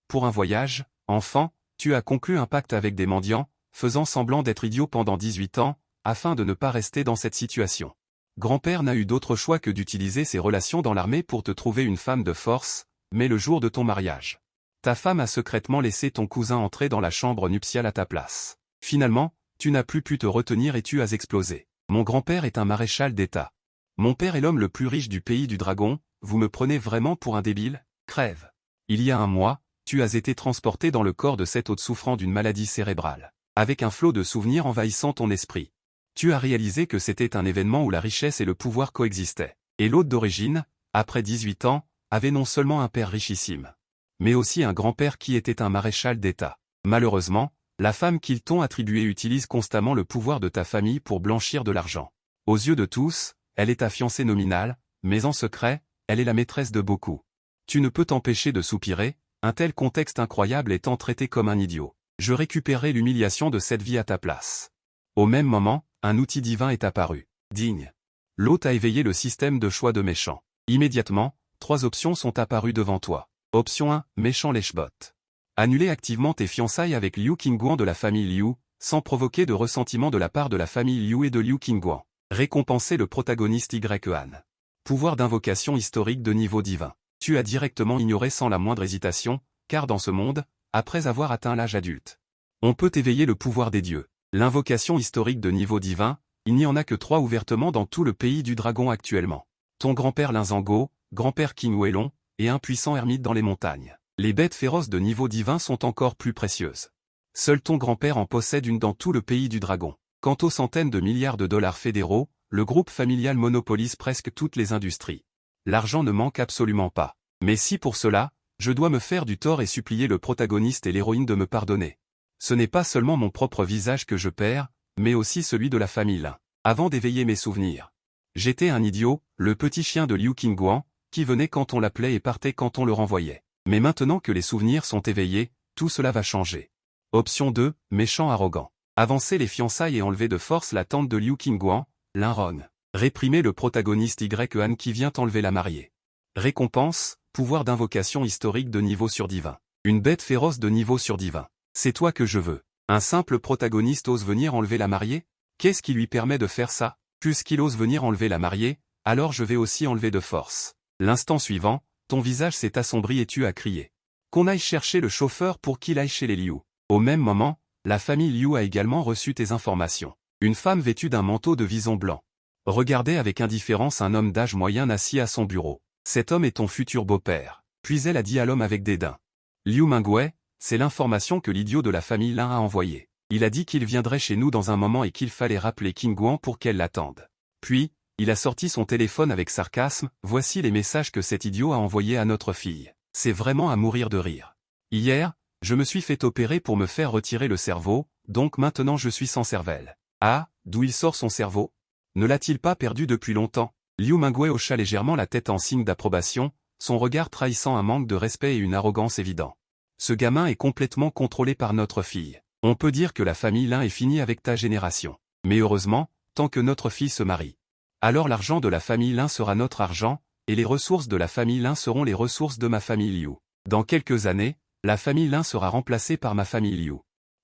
pour un voyage, enfant, tu as conclu un pacte avec des mendiants, faisant semblant d'être idiot pendant 18 ans, afin de ne pas rester dans cette situation. Grand-père n'a eu d'autre choix que d'utiliser ses relations dans l'armée pour te trouver une femme de force, mais le jour de ton mariage, ta femme a secrètement laissé ton cousin entrer dans la chambre nuptiale à ta place. Finalement, tu n'as plus pu te retenir et tu as explosé. Mon grand-père est un maréchal d'État. Mon père est l'homme le plus riche du pays du dragon, vous me prenez vraiment pour un débile? Crève. Il y a un mois, tu as été transporté dans le corps de cet hôte souffrant d'une maladie cérébrale, avec un flot de souvenirs envahissant ton esprit. Tu as réalisé que c'était un événement où la richesse et le pouvoir coexistaient. Et l'hôte d'origine, après 18 ans, avait non seulement un père richissime, mais aussi un grand-père qui était un maréchal d'État. Malheureusement, la femme qu'ils t'ont attribuée utilise constamment le pouvoir de ta famille pour blanchir de l'argent. Aux yeux de tous, elle est ta fiancée nominale, mais en secret, elle est la maîtresse de beaucoup. Tu ne peux t'empêcher de soupirer, un tel contexte incroyable étant traité comme un idiot. Je récupérerai l'humiliation de cette vie à ta place. Au même moment, un outil divin est apparu. Digne. L'hôte a éveillé le système de choix de méchant. Immédiatement, 3 options sont apparues devant toi. Option 1, méchant lèche-bot. Annuler activement tes fiançailles avec Liu Qingguan de la famille Liu, sans provoquer de ressentiment de la part de la famille Liu et de Liu Qingguan. Récompenser le protagoniste Yuan. Pouvoir d'invocation historique de niveau divin. Tu as directement ignoré sans la moindre hésitation, car dans ce monde, après avoir atteint l'âge adulte, on peut éveiller le pouvoir des dieux. L'invocation historique de niveau divin, il n'y en a que 3 ouvertement dans tout le pays du dragon actuellement. Ton grand-père Linzango, grand-père Qing Weilong, et un puissant ermite dans les montagnes. Les bêtes féroces de niveau divin sont encore plus précieuses. Seul ton grand-père en possède une dans tout le pays du dragon. Quant aux centaines de milliards de dollars fédéraux, le groupe familial monopolise presque toutes les industries. L'argent ne manque absolument pas. Mais si pour cela, je dois me faire du tort et supplier le protagoniste et l'héroïne de me pardonner. Ce n'est pas seulement mon propre visage que je perds, mais aussi celui de la famille Lin. Avant d'éveiller mes souvenirs, j'étais un idiot, le petit chien de Liu Qingguan, qui venait quand on l'appelait et partait quand on le renvoyait. Mais maintenant que les souvenirs sont éveillés, tout cela va changer. Option 2, méchant arrogant. Avancer les fiançailles et enlever de force la tante de Liu Qingguan, Lin Ron. Réprimer le protagoniste Yuan qui vient enlever la mariée. Récompense, pouvoir d'invocation historique de niveau surdivin. Une bête féroce de niveau surdivin. C'est toi que je veux. Un simple protagoniste ose venir enlever la mariée? Qu'est-ce qui lui permet de faire ça? Puisqu'il ose venir enlever la mariée, alors je vais aussi enlever de force. L'instant suivant, ton visage s'est assombri et tu as crié. Qu'on aille chercher le chauffeur pour qu'il aille chez les Liu. Au même moment, la famille Liu a également reçu tes informations. Une femme vêtue d'un manteau de vison blanc regardait avec indifférence un homme d'âge moyen assis à son bureau. Cet homme est ton futur beau-père. Puis elle a dit à l'homme avec dédain. Liu Mingwei, c'est l'information que l'idiot de la famille Lin a envoyée. Il a dit qu'il viendrait chez nous dans un moment et qu'il fallait rappeler Qingguan pour qu'elle l'attende. Puis, il a sorti son téléphone avec sarcasme, voici les messages que cet idiot a envoyés à notre fille. C'est vraiment à mourir de rire. Hier, je me suis fait opérer pour me faire retirer le cerveau, donc maintenant je suis sans cervelle. Ah, d'où il sort son cerveau? Ne l'a-t-il pas perdu depuis longtemps? Liu Mingwei hocha légèrement la tête en signe d'approbation, son regard trahissant un manque de respect et une arrogance évident. Ce gamin est complètement contrôlé par notre fille. On peut dire que la famille Lin est finie avec ta génération. Mais heureusement, tant que notre fille se marie. Alors l'argent de la famille Lin sera notre argent, et les ressources de la famille Lin seront les ressources de ma famille Liu. Dans quelques années, la famille Lin sera remplacée par ma famille Liu.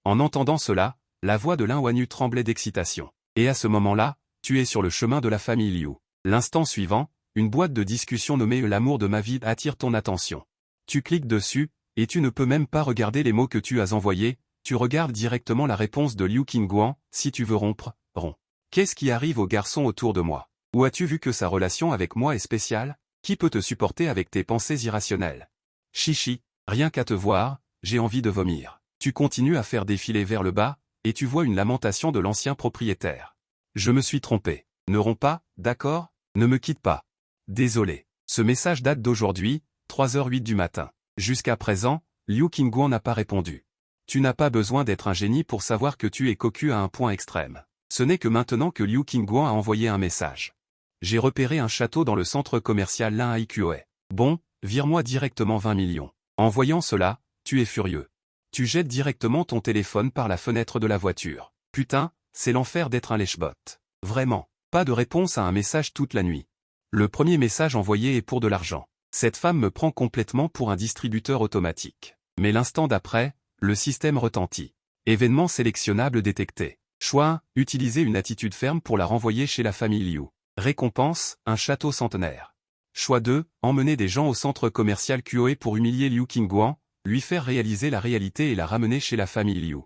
En entendant cela, la voix de Lin Wanyu tremblait d'excitation. Et à ce moment-là, tu es sur le chemin de la famille Liu. L'instant suivant, une boîte de discussion nommée L'amour de ma vie attire ton attention. Tu cliques dessus, et tu ne peux même pas regarder les mots que tu as envoyés, tu regardes directement la réponse de Liu Qingguan, si tu veux rompre, romps. Qu'est-ce qui arrive aux garçons autour de moi? Ou as-tu vu que sa relation avec moi est spéciale? Qui peut te supporter avec tes pensées irrationnelles? Chichi, rien qu'à te voir, j'ai envie de vomir. Tu continues à faire défiler vers le bas, et tu vois une lamentation de l'ancien propriétaire. Je me suis trompé. Ne romps pas, d'accord? Ne me quitte pas. Désolé. Ce message date d'aujourd'hui, 3h08 du matin. Jusqu'à présent, Liu Qingguan n'a pas répondu. Tu n'as pas besoin d'être un génie pour savoir que tu es cocu à un point extrême. Ce n'est que maintenant que Liu Qingguan a envoyé un message. J'ai repéré un château dans le centre commercial Lin Aikue. Bon, vire-moi directement 20 millions. En voyant cela, tu es furieux. Tu jettes directement ton téléphone par la fenêtre de la voiture. Putain, c'est l'enfer d'être un lèche-bot. Vraiment, pas de réponse à un message toute la nuit. Le premier message envoyé est pour de l'argent. Cette femme me prend complètement pour un distributeur automatique. Mais l'instant d'après, le système retentit. Événement sélectionnable détecté. Choix 1. Utiliser une attitude ferme pour la renvoyer chez la famille Liu. Récompense, un château centenaire. Choix 2. Emmener des gens au centre commercial Kuoe pour humilier Liu Qingguan, lui faire réaliser la réalité et la ramener chez la famille Liu.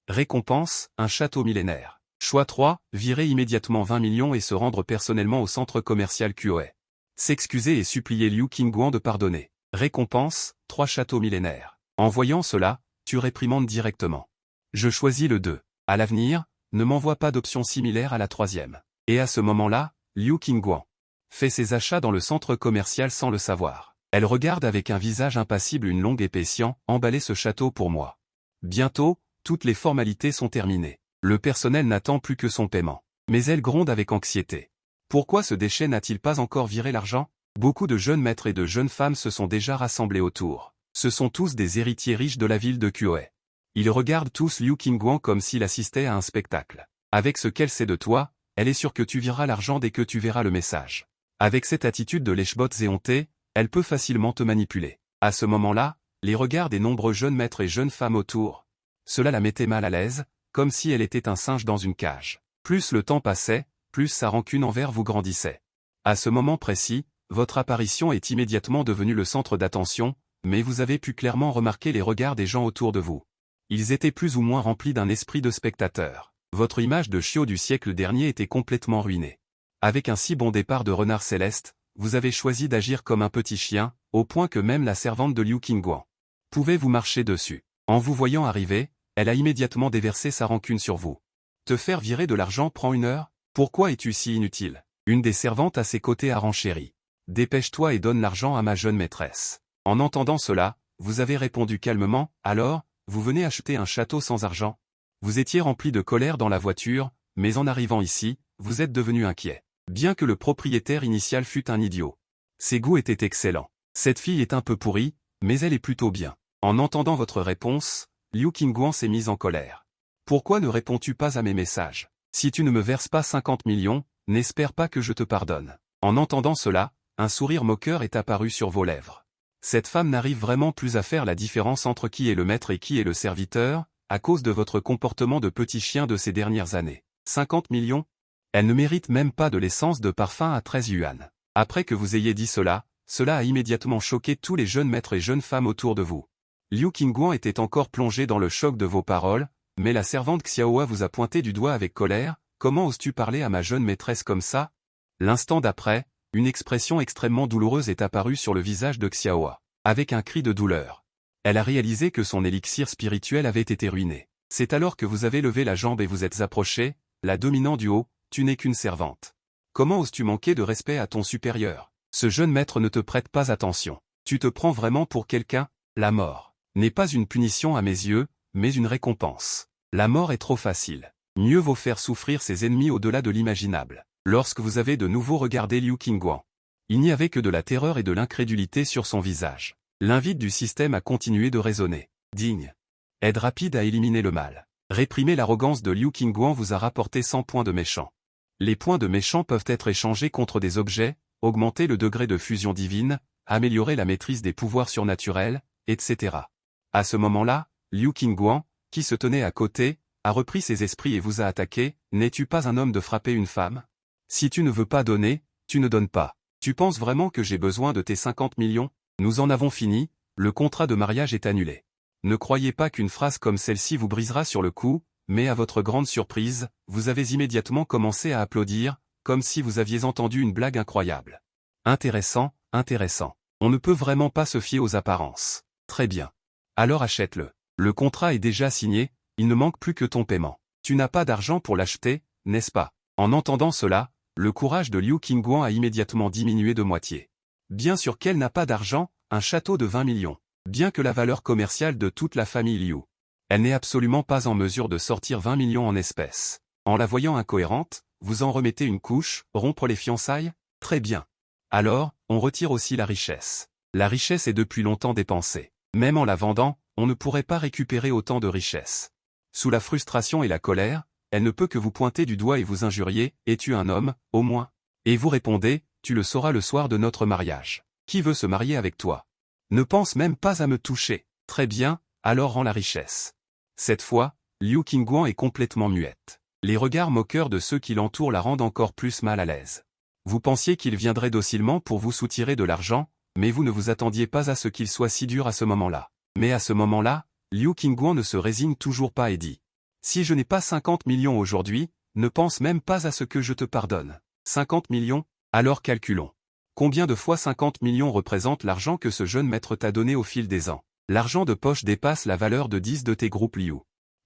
Récompense, un château millénaire. Choix 3. Virer immédiatement 20 millions et se rendre personnellement au centre commercial Kuoe. S'excuser et supplier Liu Qingguan de pardonner. Récompense, 3 châteaux millénaires. En voyant cela, tu réprimandes directement. Je choisis le 2. À l'avenir, ne m'envoie pas d'option similaire à la 3e. Et à ce moment-là, Liu Qingguan fait ses achats dans le centre commercial sans le savoir. Elle regarde avec un visage impassible une longue épée Xian, emballer ce château pour moi. Bientôt, toutes les formalités sont terminées. Le personnel n'attend plus que son paiement. Mais elle gronde avec anxiété. Pourquoi ce déchet n'a-t-il pas encore viré l'argent? Beaucoup de jeunes maîtres et de jeunes femmes se sont déjà rassemblés autour. Ce sont tous des héritiers riches de la ville de Kuoe. Ils regardent tous Liu Qingguan comme s'il assistait à un spectacle. Avec ce qu'elle sait de toi, elle est sûre que tu vireras l'argent dès que tu verras le message. Avec cette attitude de lèche-bottes éhontée, elle peut facilement te manipuler. À ce moment-là, les regards des nombreux jeunes maîtres et jeunes femmes autour, cela la mettait mal à l'aise, comme si elle était un singe dans une cage. Plus le temps passait, plus sa rancune envers vous grandissait. À ce moment précis, votre apparition est immédiatement devenue le centre d'attention, mais vous avez pu clairement remarquer les regards des gens autour de vous. Ils étaient plus ou moins remplis d'un esprit de spectateur. Votre image de chiot du siècle dernier était complètement ruinée. Avec un si bon départ de renard céleste, vous avez choisi d'agir comme un petit chien, au point que même la servante de Liu Qingguan pouvait vous marcher dessus. En vous voyant arriver, elle a immédiatement déversé sa rancune sur vous. Te faire virer de l'argent prend 1 heure? Pourquoi es-tu si inutile? Une des servantes à ses côtés a renchéri. Dépêche-toi et donne l'argent à ma jeune maîtresse. En entendant cela, vous avez répondu calmement, alors, vous venez acheter un château sans argent? Vous étiez rempli de colère dans la voiture, mais en arrivant ici, vous êtes devenu inquiet. Bien que le propriétaire initial fût un idiot. Ses goûts étaient excellents. Cette fille est un peu pourrie, mais elle est plutôt bien. En entendant votre réponse, Liu Qingguan s'est mise en colère. Pourquoi ne réponds-tu pas à mes messages? Si tu ne me verses pas 50 millions, n'espère pas que je te pardonne. En entendant cela, un sourire moqueur est apparu sur vos lèvres. Cette femme n'arrive vraiment plus à faire la différence entre qui est le maître et qui est le serviteur, à cause de votre comportement de petit chien de ces dernières années. 50 millions? Elle ne mérite même pas de l'essence de parfum à 13 yuan. Après que vous ayez dit cela, cela a immédiatement choqué tous les jeunes maîtres et jeunes femmes autour de vous. Liu Qingguan était encore plongé dans le choc de vos paroles, mais la servante Xiaohua vous a pointé du doigt avec colère. Comment oses-tu parler à ma jeune maîtresse comme ça? L'instant d'après, une expression extrêmement douloureuse est apparue sur le visage de Xiaohua. Avec un cri de douleur. Elle a réalisé que son élixir spirituel avait été ruiné. C'est alors que vous avez levé la jambe et vous êtes approché, la dominant du haut, tu n'es qu'une servante. Comment oses-tu manquer de respect à ton supérieur? Ce jeune maître ne te prête pas attention. Tu te prends vraiment pour quelqu'un? La mort n'est pas une punition à mes yeux, mais une récompense. La mort est trop facile. Mieux vaut faire souffrir ses ennemis au-delà de l'imaginable. Lorsque vous avez de nouveau regardé Liu Qingguan, il n'y avait que de la terreur et de l'incrédulité sur son visage. L'invite du système a continué de raisonner. Digne. Aide rapide à éliminer le mal. Réprimer l'arrogance de Liu Qingguan vous a rapporté 100 points de méchant. Les points de méchant peuvent être échangés contre des objets, augmenter le degré de fusion divine, améliorer la maîtrise des pouvoirs surnaturels, etc. À ce moment-là, Liu Qingguan, qui se tenait à côté, a repris ses esprits et vous a attaqué. N'es-tu pas un homme de frapper une femme? Si tu ne veux pas donner, tu ne donnes pas. Tu penses vraiment que j'ai besoin de tes 50 millions? Nous en avons fini, le contrat de mariage est annulé. Ne croyez pas qu'une phrase comme celle-ci vous brisera sur le coup, mais à votre grande surprise, vous avez immédiatement commencé à applaudir, comme si vous aviez entendu une blague incroyable. Intéressant, intéressant. On ne peut vraiment pas se fier aux apparences. Très bien. Alors achète-le. Le contrat est déjà signé, il ne manque plus que ton paiement. Tu n'as pas d'argent pour l'acheter, n'est-ce pas? En entendant cela, le courage de Liu Qingguan a immédiatement diminué de moitié. Bien sûr qu'elle n'a pas d'argent, un château de 20 millions. Bien que la valeur commerciale de toute la famille Liu, elle n'est absolument pas en mesure de sortir 20 millions en espèces. En la voyant incohérente, vous en remettez une couche, rompre les fiançailles? Très bien. Alors, on retire aussi la richesse. La richesse est depuis longtemps dépensée. Même en la vendant, on ne pourrait pas récupérer autant de richesse. Sous la frustration et la colère, elle ne peut que vous pointer du doigt et vous injurier. Es-tu un homme, au moins? Et vous répondez, tu le sauras le soir de notre mariage. Qui veut se marier avec toi? Ne pense même pas à me toucher. Très bien, alors rends la richesse. Cette fois, Liu Qingguan est complètement muette. Les regards moqueurs de ceux qui l'entourent la rendent encore plus mal à l'aise. Vous pensiez qu'il viendrait docilement pour vous soutirer de l'argent, mais vous ne vous attendiez pas à ce qu'il soit si dur à ce moment-là. Mais à ce moment-là, Liu Qingguan ne se résigne toujours pas et dit « Si je n'ai pas 50 millions aujourd'hui, ne pense même pas à ce que je te pardonne. 50 millions? Alors calculons. Combien de fois 50 millions représente l'argent que ce jeune maître t'a donné au fil des ans? L'argent de poche dépasse la valeur de 10 de tes groupes Liu.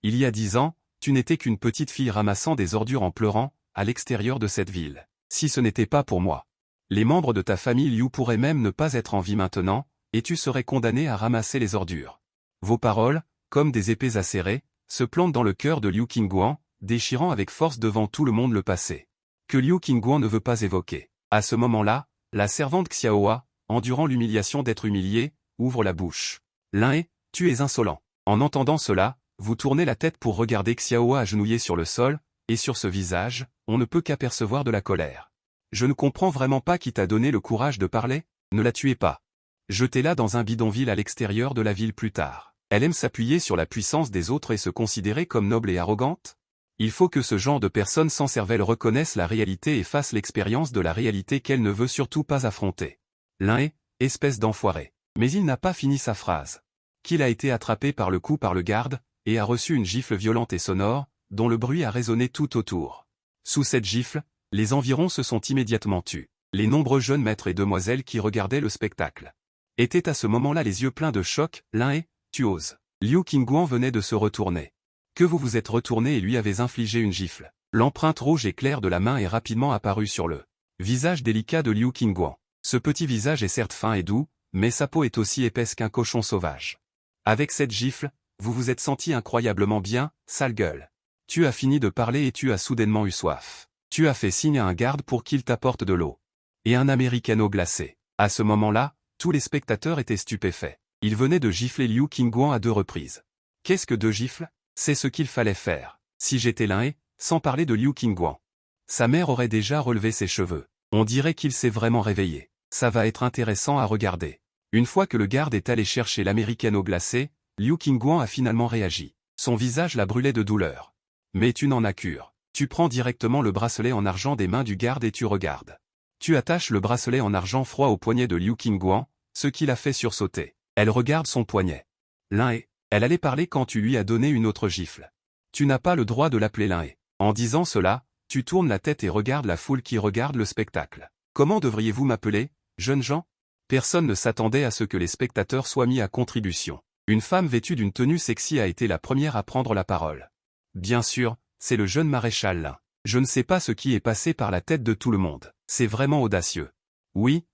Il y a 10 ans, tu n'étais qu'une petite fille ramassant des ordures en pleurant, à l'extérieur de cette ville. Si ce n'était pas pour moi. Les membres de ta famille Liu pourraient même ne pas être en vie maintenant, et tu serais condamné à ramasser les ordures. Vos paroles, comme des épées acérées, se plantent dans le cœur de Liu Qingguan, déchirant avec force devant tout le monde le passé. Que Liu Qingguan ne veut pas évoquer. À ce moment-là, la servante Xiaoa, endurant l'humiliation d'être humiliée, ouvre la bouche. L'un est, tu es insolent. En entendant cela, vous tournez la tête pour regarder Xiaoa agenouillée sur le sol, et sur ce visage, on ne peut qu'apercevoir de la colère. Je ne comprends vraiment pas qui t'a donné le courage de parler, ne la tuez pas. Jetez-la dans un bidonville à l'extérieur de la ville plus tard. Elle aime s'appuyer sur la puissance des autres et se considérer comme noble et arrogante? Il faut que ce genre de personnes sans cervelle reconnaissent la réalité et fassent l'expérience de la réalité qu'elle ne veut surtout pas affronter. L'un est, espèce d'enfoiré. Mais il n'a pas fini sa phrase. Qu'il a été attrapé par le cou par le garde, et a reçu une gifle violente et sonore, dont le bruit a résonné tout autour. Sous cette gifle, les environs se sont immédiatement tus. Les nombreux jeunes maîtres et demoiselles qui regardaient le spectacle étaient à ce moment-là les yeux pleins de choc. L'un est, tu oses. Liu Qingguan venait de se retourner. Que vous vous êtes retourné et lui avez infligé une gifle. L'empreinte rouge et claire de la main est rapidement apparue sur le visage délicat de Liu Qingguan. Ce petit visage est certes fin et doux, mais sa peau est aussi épaisse qu'un cochon sauvage. Avec cette gifle, vous vous êtes senti incroyablement bien, sale gueule. Tu as fini de parler et tu as soudainement eu soif. Tu as fait signe à un garde pour qu'il t'apporte de l'eau. Et un americano glacé. À ce moment-là, tous les spectateurs étaient stupéfaits. Ils venaient de gifler Liu Qingguan à 2 reprises. Qu'est-ce que 2 gifles? C'est ce qu'il fallait faire. Si j'étais l'un et, sans parler de Liu Qingguan. Sa mère aurait déjà relevé ses cheveux. On dirait qu'il s'est vraiment réveillé. Ça va être intéressant à regarder. Une fois que le garde est allé chercher l'americano glacé, Liu Qingguan a finalement réagi. Son visage la brûlait de douleur. Mais tu n'en as cure. Tu prends directement le bracelet en argent des mains du garde et tu regardes. Tu attaches le bracelet en argent froid au poignet de Liu Qingguan, ce qui l'a fait sursauter. Elle regarde son poignet. L'un est. Elle allait parler quand tu lui as donné une autre gifle. Tu n'as pas le droit de l'appeler l'un est. En disant cela, tu tournes la tête et regardes la foule qui regarde le spectacle. Comment devriez-vous m'appeler, jeunes gens? Personne ne s'attendait à ce que les spectateurs soient mis à contribution. Une femme vêtue d'une tenue sexy a été la première à prendre la parole. Bien sûr, c'est le jeune maréchal Lin. Je ne sais pas ce qui est passé par la tête de tout le monde. C'est vraiment audacieux. Oui,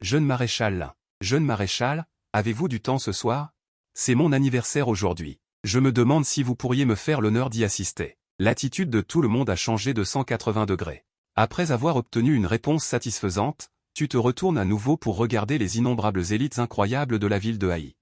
jeune maréchal Lin. Jeune maréchal, avez-vous du temps ce soir? C'est mon anniversaire aujourd'hui. Je me demande si vous pourriez me faire l'honneur d'y assister. L'attitude de tout le monde a changé de 180 degrés. Après avoir obtenu une réponse satisfaisante, tu te retournes à nouveau pour regarder les innombrables élites incroyables de la ville de Haï.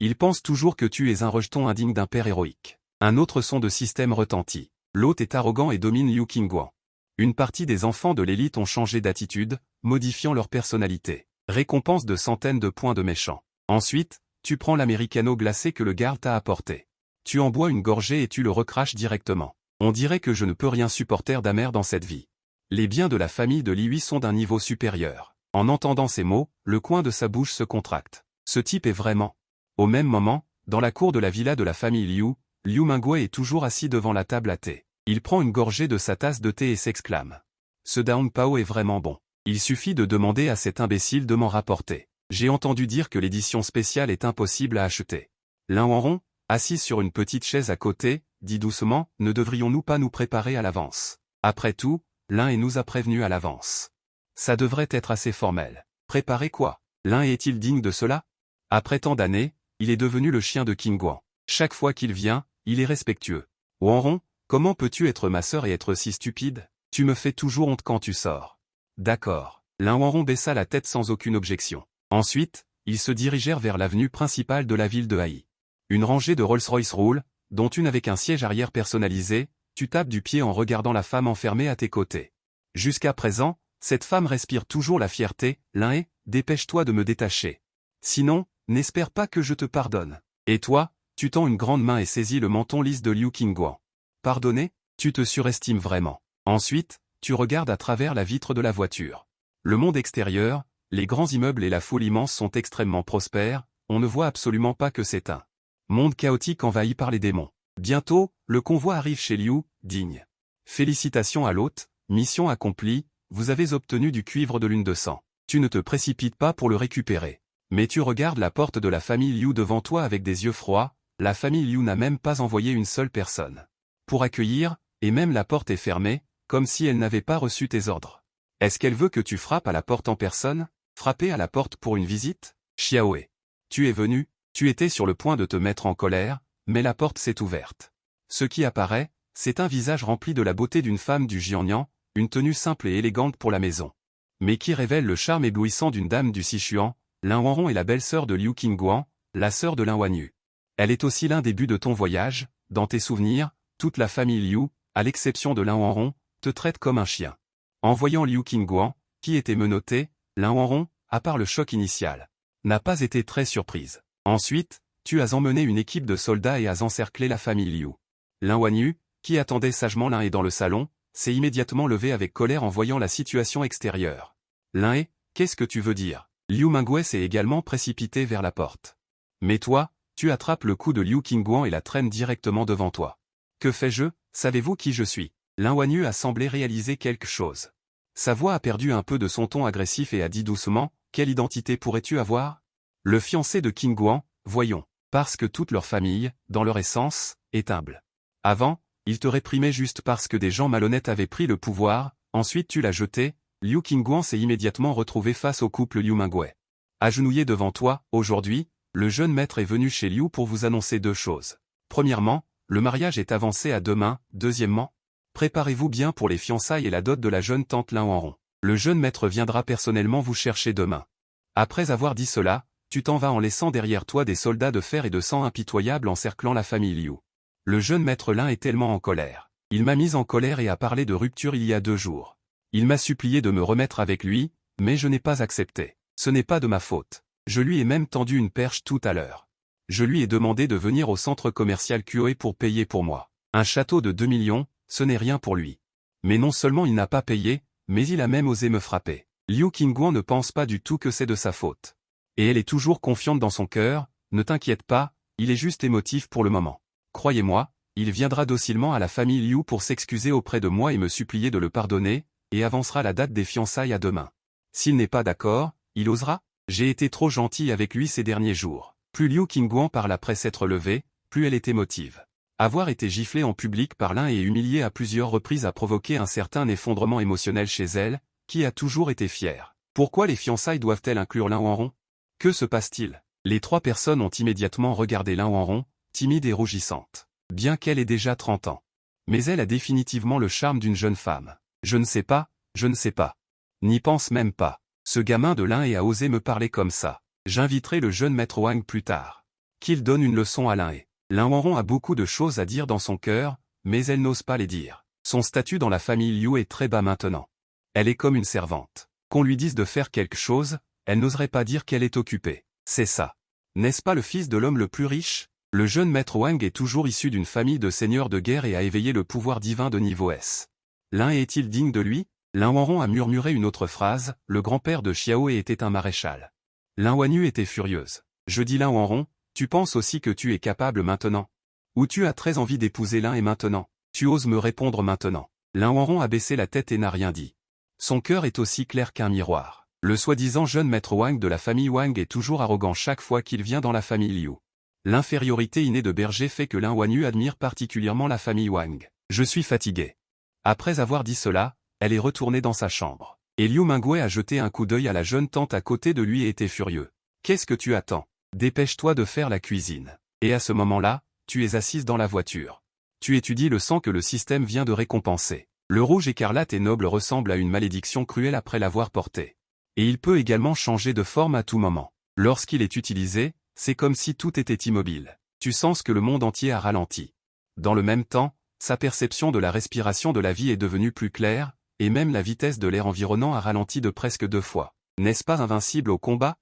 Ils pensent toujours que tu es un rejeton indigne d'un père héroïque. Un autre son de système retentit. L'hôte est arrogant et domine Liu Qingguan. Une partie des enfants de l'élite ont changé d'attitude, modifiant leur personnalité. Récompense de centaines de points de méchants. Ensuite, tu prends l'americano glacé que le garde t'a apporté. Tu en bois une gorgée et tu le recraches directement. On dirait que je ne peux rien supporter d'amer dans cette vie. Les biens de la famille de Liu sont d'un niveau supérieur. En entendant ces mots, le coin de sa bouche se contracte. Ce type est vraiment... Au même moment, dans la cour de la villa de la famille Liu, Liu Mingwei est toujours assis devant la table à thé. Il prend une gorgée de sa tasse de thé et s'exclame. Ce Dao Pao est vraiment bon. Il suffit de demander à cet imbécile de m'en rapporter. J'ai entendu dire que l'édition spéciale est impossible à acheter. Lin Wanron, assis sur une petite chaise à côté, dit doucement, ne devrions-nous pas nous préparer à l'avance? Après tout, l'un et nous a prévenus à l'avance. Ça devrait être assez formel. Préparer quoi? L'un est-il digne de cela? Après tant d'années, il est devenu le chien de Qingguan. Chaque fois qu'il vient, il est respectueux. Wanron, comment peux-tu être ma sœur et être si stupide? Tu me fais toujours honte quand tu sors. D'accord. Lin Wanron baissa la tête sans aucune objection. Ensuite, ils se dirigèrent vers l'avenue principale de la ville de Haï. Une rangée de Rolls-Royce roule, dont une avec un siège arrière personnalisé, tu tapes du pied en regardant la femme enfermée à tes côtés. Jusqu'à présent, cette femme respire toujours la fierté. L'un est, dépêche-toi de me détacher. Sinon, n'espère pas que je te pardonne. Et toi, tu tends une grande main et saisis le menton lisse de Liu Qingguan. Pardonner? Tu te surestimes vraiment. Ensuite, tu regardes à travers la vitre de la voiture. Le monde extérieur, les grands immeubles et la foule immense sont extrêmement prospères, on ne voit absolument pas que c'est un monde chaotique envahi par les démons. Bientôt, le convoi arrive chez Liu, digne. Félicitations à l'hôte, mission accomplie, vous avez obtenu du cuivre de lune de sang. Tu ne te précipites pas pour le récupérer. Mais tu regardes la porte de la famille Liu devant toi avec des yeux froids, la famille Liu n'a même pas envoyé une seule personne pour accueillir, et même la porte est fermée, comme si elle n'avait pas reçu tes ordres. Est-ce qu'elle veut que tu frappes à la porte en personne? Frapper à la porte pour une visite? Xiaoe. Tu es venu, tu étais sur le point de te mettre en colère, mais la porte s'est ouverte. Ce qui apparaît, c'est un visage rempli de la beauté d'une femme du Jiangnan, une tenue simple et élégante pour la maison. Mais qui révèle le charme éblouissant d'une dame du Sichuan, Lin Wanron est la belle-sœur de Liu Qingguan, la sœur de Lin Wanyu. Elle est aussi l'un des buts de ton voyage, dans tes souvenirs, toute la famille Liu, à l'exception de Lin Wanron, te traite comme un chien. En voyant Liu Qingguan, qui était menotté, Lin Wanron, à part le choc initial, n'a pas été très surprise. Ensuite, tu as emmené une équipe de soldats et as encerclé la famille Liu. Lin Wanyu, qui attendait sagement Lin He dans le salon, s'est immédiatement levé avec colère en voyant la situation extérieure. Lin He, qu'est-ce que tu veux dire? Liu Mingwei s'est également précipité vers la porte. Mais toi, tu attrapes le cou de Liu Qingguan et la traînes directement devant toi. Que fais-je? Savez-vous qui je suis? Lin Wanyu a semblé réaliser quelque chose. Sa voix a perdu un peu de son ton agressif et a dit doucement, quelle identité pourrais-tu avoir? Le fiancé de Qingguan, voyons, parce que toute leur famille, dans leur essence, est humble. Avant, ils te réprimaient juste parce que des gens malhonnêtes avaient pris le pouvoir, ensuite tu l'as jeté, Liu Qingguan s'est immédiatement retrouvé face au couple Liu Mingwei. Agenouillé devant toi, aujourd'hui, le jeune maître est venu chez Liu pour vous annoncer deux choses. Premièrement, le mariage est avancé à demain, deuxièmement, préparez-vous bien pour les fiançailles et la dot de la jeune tante Lin Wanron. Le jeune maître viendra personnellement vous chercher demain. Après avoir dit cela, tu t'en vas en laissant derrière toi des soldats de fer et de sang impitoyables encerclant la famille Liu. Le jeune maître Lin est tellement en colère. Il m'a mis en colère et a parlé de rupture il y a 2 jours. Il m'a supplié de me remettre avec lui, mais je n'ai pas accepté. Ce n'est pas de ma faute. Je lui ai même tendu une perche tout à l'heure. Je lui ai demandé de venir au centre commercial QE pour payer pour moi. Un château de 2 millions, ce n'est rien pour lui. Mais non seulement il n'a pas payé, mais il a même osé me frapper. Liu Qingguan ne pense pas du tout que c'est de sa faute. Et elle est toujours confiante dans son cœur, ne t'inquiète pas, il est juste émotif pour le moment. Croyez-moi, il viendra docilement à la famille Liu pour s'excuser auprès de moi et me supplier de le pardonner, et avancera la date des fiançailles à demain. S'il n'est pas d'accord, il osera? J'ai été trop gentil avec lui ces derniers jours. Plus Liu Qingguan parle après s'être levé, plus elle est émotive. Avoir été giflée en public par l'un et humiliée à plusieurs reprises a provoqué un certain effondrement émotionnel chez elle, qui a toujours été fière. Pourquoi les fiançailles doivent-elles inclure Lin Wanron? Que se passe-t-il? Les 3 personnes ont immédiatement regardé Lin Wanron, timide et rougissante. Bien qu'elle ait déjà 30 ans. Mais elle a définitivement le charme d'une jeune femme. Je ne sais pas, je ne sais pas. N'y pense même pas. Ce gamin de Lin He a osé me parler comme ça. J'inviterai le jeune maître Wang plus tard. Qu'il donne une leçon à Lin He. Lin Wanron a beaucoup de choses à dire dans son cœur, mais elle n'ose pas les dire. Son statut dans la famille Liu est très bas maintenant. Elle est comme une servante. Qu'on lui dise de faire quelque chose, elle n'oserait pas dire qu'elle est occupée. C'est ça. N'est-ce pas le fils de l'homme le plus riche? Le jeune maître Wang est toujours issu d'une famille de seigneurs de guerre et a éveillé le pouvoir divin de niveau S. Lin He est-il digne de lui? Lin Wanron a murmuré une autre phrase, le grand-père de Xiaoe était un maréchal. Lin Wanyu était furieuse. Je dis Lin Wanron, tu penses aussi que tu es capable maintenant? Ou tu as très envie d'épouser Lin He maintenant? Tu oses me répondre maintenant? Lin Wanron a baissé la tête et n'a rien dit. Son cœur est aussi clair qu'un miroir. Le soi-disant jeune maître Wang de la famille Wang est toujours arrogant chaque fois qu'il vient dans la famille Liu. L'infériorité innée de berger fait que Lin Wanyu admire particulièrement la famille Wang. Je suis fatigué. Après avoir dit cela, elle est retournée dans sa chambre. Et Liu Mingwei a jeté un coup d'œil à la jeune tante à côté de lui et était furieux. Qu'est-ce que tu attends? Dépêche-toi de faire la cuisine. Et à ce moment-là, tu es assise dans la voiture. Tu étudies le sang que le système vient de récompenser. Le rouge écarlate et noble ressemble à une malédiction cruelle après l'avoir porté. Et il peut également changer de forme à tout moment. Lorsqu'il est utilisé, c'est comme si tout était immobile. Tu sens que le monde entier a ralenti. Dans le même temps, sa perception de la respiration de la vie est devenue plus claire, et même la vitesse de l'air environnant a ralenti de presque 2 fois. N'est-ce pas invincible au combat?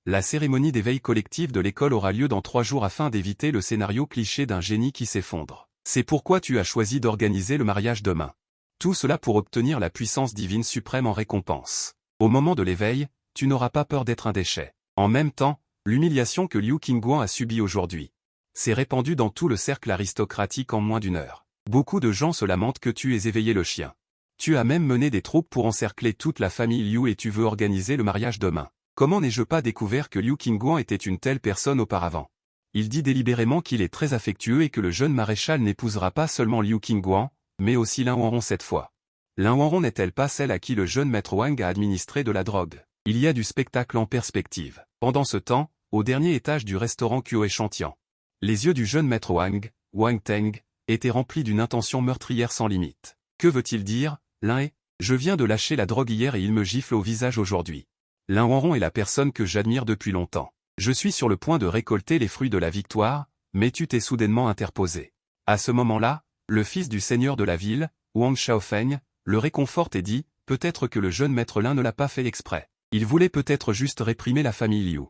La cérémonie d'éveil collectif de l'école aura lieu dans 3 jours afin d'éviter le scénario cliché d'un génie qui s'effondre. C'est pourquoi tu as choisi d'organiser le mariage demain. Tout cela pour obtenir la puissance divine suprême en récompense. Au moment de l'éveil, tu n'auras pas peur d'être un déchet. En même temps, l'humiliation que Liu Qingguan a subie aujourd'hui s'est répandue dans tout le cercle aristocratique en moins d'une heure. Beaucoup de gens se lamentent que tu aies éveillé le chien. Tu as même mené des troupes pour encercler toute la famille Liu et tu veux organiser le mariage demain. Comment n'ai-je pas découvert que Liu Qingguan était une telle personne auparavant? Il dit délibérément qu'il est très affectueux et que le jeune maréchal n'épousera pas seulement Liu Qingguan, mais aussi Lin Wanron cette fois. Lin Wanron n'est-elle pas celle à qui le jeune maître Wang a administré de la drogue? Il y a du spectacle en perspective. Pendant ce temps, au dernier étage du restaurant Kyoe Chantian, les yeux du jeune maître Wang Teng, étaient remplis d'une intention meurtrière sans limite. Que veut-il dire, Lin? Je viens de lâcher la drogue hier et il me gifle au visage aujourd'hui. Lin Wanron est la personne que j'admire depuis longtemps. Je suis sur le point de récolter les fruits de la victoire, mais tu t'es soudainement interposé. À ce moment-là, le fils du seigneur de la ville, Wang Xiaofeng, le réconforte et dit, peut-être que le jeune maître Lin ne l'a pas fait exprès. Il voulait peut-être juste réprimer la famille Liu.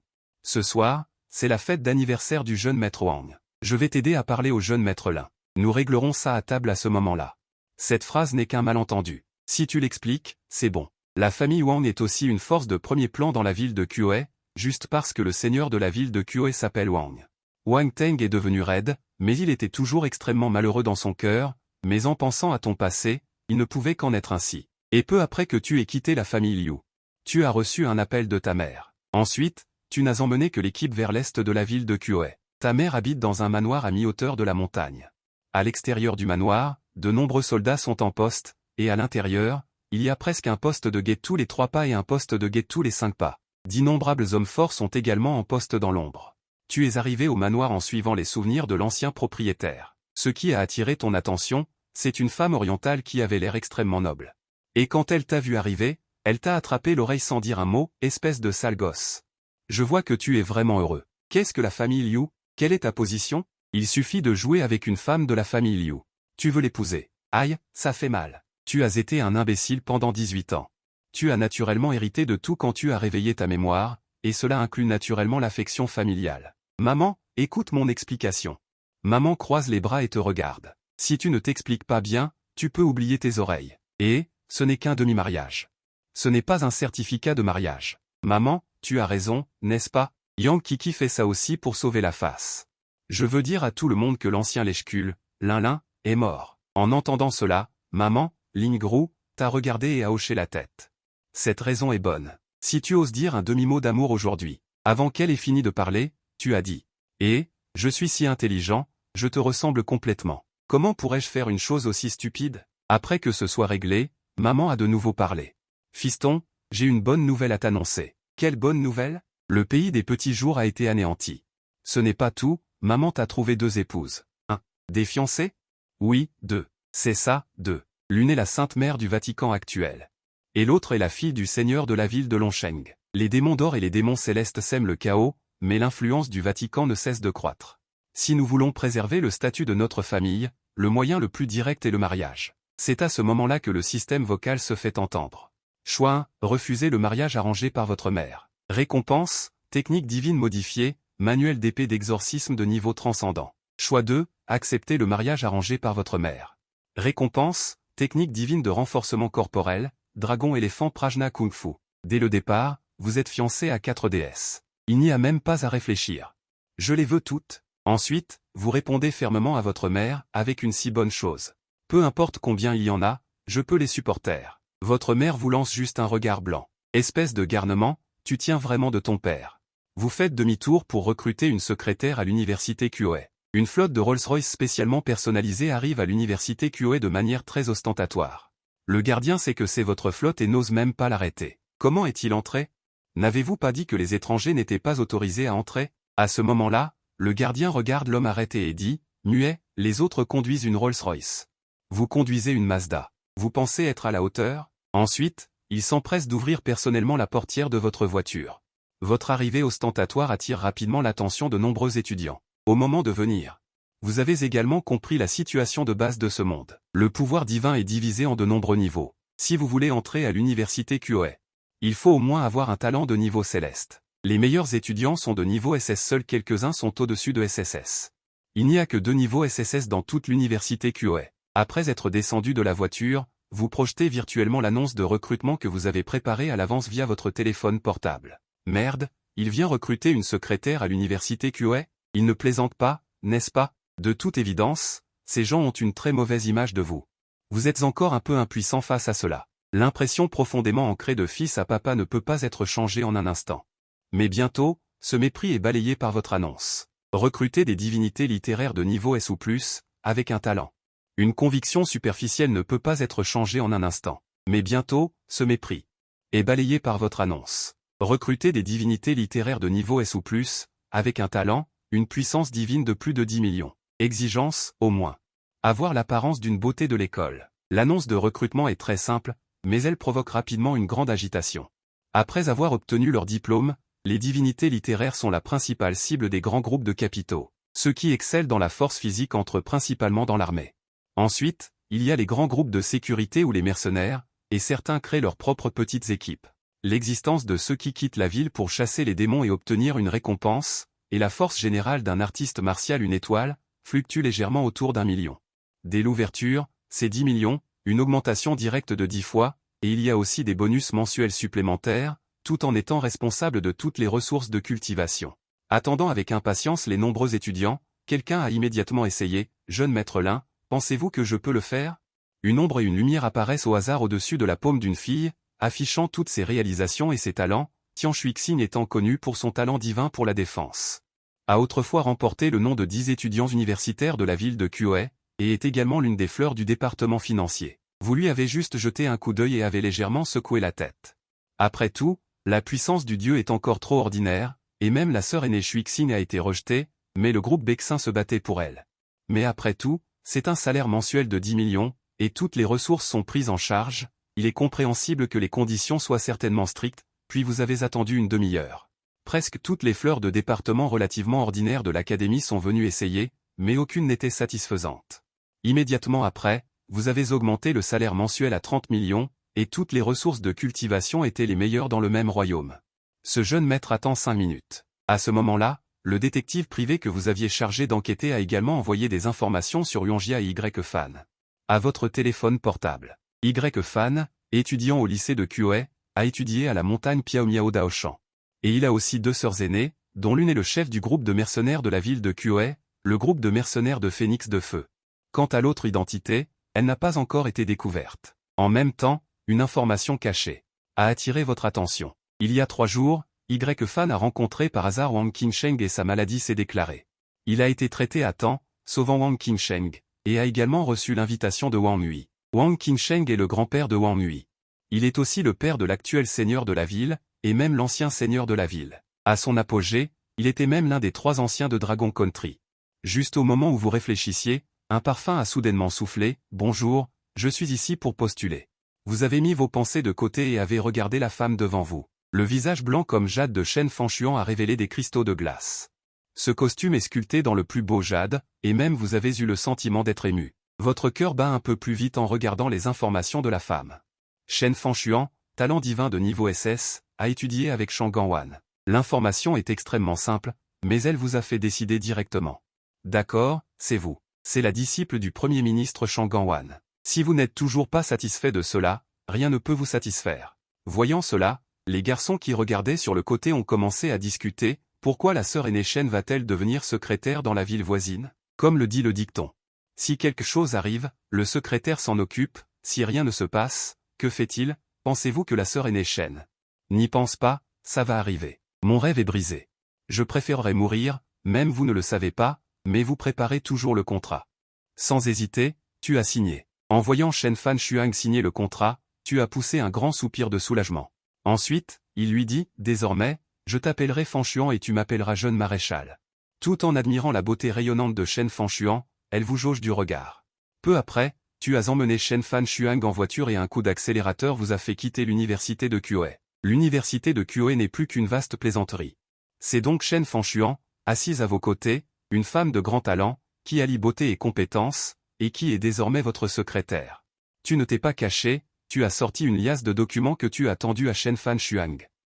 Ce soir, c'est la fête d'anniversaire du jeune maître Wang. Je vais t'aider à parler au jeune maître Lin. Nous réglerons ça à table à ce moment-là. Cette phrase n'est qu'un malentendu. Si tu l'expliques, c'est bon. La famille Wang est aussi une force de premier plan dans la ville de Kyoe, juste parce que le seigneur de la ville de Kyoe s'appelle Wang. Wang Teng est devenu raide, mais il était toujours extrêmement malheureux dans son cœur, mais en pensant à ton passé, il ne pouvait qu'en être ainsi. Et peu après que tu aies quitté la famille Liu, tu as reçu un appel de ta mère. Ensuite, tu n'as emmené que l'équipe vers l'est de la ville de Kyoe. Ta mère habite dans un manoir à mi-hauteur de la montagne. À l'extérieur du manoir, de nombreux soldats sont en poste, et à l'intérieur, il y a presque un poste de guet tous les 3 pas et un poste de guet tous les 5 pas. D'innombrables hommes forts sont également en poste dans l'ombre. Tu es arrivé au manoir en suivant les souvenirs de l'ancien propriétaire. Ce qui a attiré ton attention, c'est une femme orientale qui avait l'air extrêmement noble. Et quand elle t'a vu arriver, elle t'a attrapé l'oreille sans dire un mot, espèce de sale gosse. Je vois que tu es vraiment heureux. Qu'est-ce que la famille Liu? Quelle est ta position? Il suffit de jouer avec une femme de la famille Liu. Tu veux l'épouser. Aïe, ça fait mal. Tu as été un imbécile pendant 18 ans. Tu as naturellement hérité de tout quand tu as réveillé ta mémoire, et cela inclut naturellement l'affection familiale. Maman, écoute mon explication. Maman croise les bras et te regarde. Si tu ne t'expliques pas bien, tu peux oublier tes oreilles. Et, ce n'est qu'un demi-mariage. Ce n'est pas un certificat de mariage. Maman, tu as raison, n'est-ce pas? Yang Kiki fait ça aussi pour sauver la face. Je veux dire à tout le monde que l'ancien lèche-cul, Lin, est mort. En entendant cela, maman, Ling Gru, t'a regardé et a hoché la tête. Cette raison est bonne. Si tu oses dire un demi-mot d'amour aujourd'hui, avant qu'elle ait fini de parler, tu as dit. Et, je suis si intelligent, je te ressemble complètement. Comment pourrais-je faire une chose aussi stupide? Après que ce soit réglé, maman a de nouveau parlé. Fiston, j'ai une bonne nouvelle à t'annoncer. Quelle bonne nouvelle? Le pays des petits jours a été anéanti. Ce n'est pas tout, maman t'a trouvé 2 épouses. 1. Des fiancés? Oui, 2. C'est ça, 2. L'une est la Sainte Mère du Vatican actuel. Et l'autre est la fille du seigneur de la ville de Longsheng. Les démons d'or et les démons célestes sèment le chaos, mais l'influence du Vatican ne cesse de croître. Si nous voulons préserver le statut de notre famille, le moyen le plus direct est le mariage. C'est à ce moment-là que le système vocal se fait entendre. Choix 1. Refusez le mariage arrangé par votre mère. Récompense, technique divine modifiée, manuel d'épée d'exorcisme de niveau transcendant. Choix 2. Acceptez le mariage arrangé par votre mère. Récompense, technique divine de renforcement corporel, dragon éléphant prajna kung fu. Dès le départ, vous êtes fiancé à 4 déesses. Il n'y a même pas à réfléchir. Je les veux toutes. Ensuite, vous répondez fermement à votre mère, avec une si bonne chose. Peu importe combien il y en a, je peux les supporter. Votre mère vous lance juste un regard blanc. Espèce de garnement, tu tiens vraiment de ton père. Vous faites demi-tour pour recruter une secrétaire à l'université Kyoe. Une flotte de Rolls-Royce spécialement personnalisée arrive à l'université Kyoe de manière très ostentatoire. Le gardien sait que c'est votre flotte et n'ose même pas l'arrêter. Comment est-il entré? N'avez-vous pas dit que les étrangers n'étaient pas autorisés à entrer? À ce moment-là, le gardien regarde l'homme arrêté et dit, muet, les autres conduisent une Rolls-Royce. Vous conduisez une Mazda. Vous pensez être à la hauteur? Ensuite, il s'empresse d'ouvrir personnellement la portière de votre voiture. Votre arrivée ostentatoire attire rapidement l'attention de nombreux étudiants. Au moment de venir, vous avez également compris la situation de base de ce monde. Le pouvoir divin est divisé en de nombreux niveaux. Si vous voulez entrer à l'université Kyoe, il faut au moins avoir un talent de niveau céleste. Les meilleurs étudiants sont de niveau SS, seuls quelques-uns sont au-dessus de SSS. Il n'y a que 2 niveaux SSS dans toute l'université QOE. Après être descendu de la voiture, vous projetez virtuellement l'annonce de recrutement que vous avez préparée à l'avance via votre téléphone portable. Merde, il vient recruter une secrétaire à l'université QOE? Il ne plaisante pas, n'est-ce pas? De toute évidence, ces gens ont une très mauvaise image de vous. Vous êtes encore un peu impuissant face à cela. L'impression profondément ancrée de fils à papa ne peut pas être changée en un instant. Mais bientôt, ce mépris est balayé par votre annonce. Recrutez des divinités littéraires de niveau S ou plus, avec un talent. Une conviction superficielle ne peut pas être changée en un instant. Mais bientôt, ce mépris est balayé par votre annonce. Recrutez des divinités littéraires de niveau S ou plus, avec un talent, une puissance divine de plus de 10 millions. Exigence, au moins. Avoir l'apparence d'une beauté de l'école. L'annonce de recrutement est très simple, mais elle provoque rapidement une grande agitation. Après avoir obtenu leur diplôme, les divinités littéraires sont la principale cible des grands groupes de capitaux. Ceux qui excellent dans la force physique entrent principalement dans l'armée. Ensuite, il y a les grands groupes de sécurité ou les mercenaires, et certains créent leurs propres petites équipes. L'existence de ceux qui quittent la ville pour chasser les démons et obtenir une récompense, et la force générale d'un artiste martial une étoile, fluctuent légèrement autour d'1 million. Dès l'ouverture, c'est 10 millions, une augmentation directe de 10 fois, et il y a aussi des bonus mensuels supplémentaires, tout en étant responsable de toutes les ressources de cultivation. Attendant avec impatience les nombreux étudiants, quelqu'un a immédiatement essayé, jeune maître Lin, pensez-vous que je peux le faire? Une ombre et une lumière apparaissent au hasard au-dessus de la paume d'une fille, affichant toutes ses réalisations et ses talents, Tian Shuixin étant connu pour son talent divin pour la défense. A autrefois remporté le nom de 10 étudiants universitaires de la ville de QOE, et est également l'une des fleurs du département financier. Vous lui avez juste jeté un coup d'œil et avez légèrement secoué la tête. Après tout, la puissance du dieu est encore trop ordinaire, et même la sœur aînée Shuixin a été rejetée, mais le groupe Bexin se battait pour elle. Mais après tout, c'est un salaire mensuel de 10 millions, et toutes les ressources sont prises en charge, il est compréhensible que les conditions soient certainement strictes, puis vous avez attendu une demi-heure. Presque toutes les fleurs de département relativement ordinaires de l'académie sont venues essayer, mais aucune n'était satisfaisante. Immédiatement après, vous avez augmenté le salaire mensuel à 30 millions, et toutes les ressources de cultivation étaient les meilleures dans le même royaume. Ce jeune maître attend 5 minutes. À ce moment-là, le détective privé que vous aviez chargé d'enquêter a également envoyé des informations sur Yongjia et Y-Fan. À votre téléphone portable. Y-Fan, étudiant au lycée de QOE, a étudié à la montagne Piaomiao Daoshan. Et il a aussi 2 sœurs aînées, dont l'une est le chef du groupe de mercenaires de la ville de QOE, le groupe de mercenaires de Phénix de Feu. Quant à l'autre identité, elle n'a pas encore été découverte. En même temps, une information cachée a attiré votre attention. Il y a 3 jours, Y-Fan a rencontré par hasard Wang Qingsheng et sa maladie s'est déclarée. Il a été traité à temps, sauvant Wang Qingsheng, et a également reçu l'invitation de Wang Hui. Wang Qingsheng est le grand-père de Wang Hui. Il est aussi le père de l'actuel seigneur de la ville, et même l'ancien seigneur de la ville. À son apogée, il était même l'un des 3 anciens de Dragon Country. Juste au moment où vous réfléchissiez, un parfum a soudainement soufflé, « Bonjour, je suis ici pour postuler. » Vous avez mis vos pensées de côté et avez regardé la femme devant vous. Le visage blanc comme jade de Shen Fanshuan a révélé des cristaux de glace. Ce costume est sculpté dans le plus beau jade, et même vous avez eu le sentiment d'être ému. Votre cœur bat un peu plus vite en regardant les informations de la femme. Shen Fanshuan, talent divin de niveau SS, a étudié avec Shang Ganwan. L'information est extrêmement simple, mais elle vous a fait décider directement. D'accord, c'est vous. C'est la disciple du Premier ministre Shang Ganwan. Si vous n'êtes toujours pas satisfait de cela, rien ne peut vous satisfaire. Voyant cela, les garçons qui regardaient sur le côté ont commencé à discuter, pourquoi la sœur aînée Shen va-t-elle devenir secrétaire dans la ville voisine? Comme le dit le dicton. Si quelque chose arrive, le secrétaire s'en occupe, si rien ne se passe, que fait-il? Pensez-vous que la sœur aînée Shen n'y pense pas, ça va arriver. Mon rêve est brisé. Je préférerais mourir, même vous ne le savez pas, mais vous préparez toujours le contrat. Sans hésiter, tu as signé. En voyant Shen Fanshuan signer le contrat, tu as poussé un grand soupir de soulagement. Ensuite, il lui dit, « Désormais, je t'appellerai Fanshuan et tu m'appelleras jeune maréchal. » Tout en admirant la beauté rayonnante de Shen Fanshuan, elle vous jauge du regard. Peu après, tu as emmené Shen Fanshuan en voiture et un coup d'accélérateur vous a fait quitter l'université de QOE. L'université de QOE n'est plus qu'une vaste plaisanterie. C'est donc Shen Fanshuan, assise à vos côtés, une femme de grand talent, qui allie beauté et compétence, et qui est désormais votre secrétaire. Tu ne t'es pas caché, tu as sorti une liasse de documents que tu as tendus à Shen Fanshuan.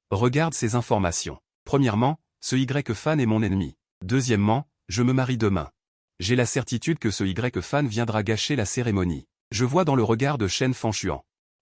Regarde ces informations. Premièrement, ce Y-fan est mon ennemi. Deuxièmement, je me marie demain. J'ai la certitude que ce Y-fan viendra gâcher la cérémonie. Je vois dans le regard de Shen Fanshuan.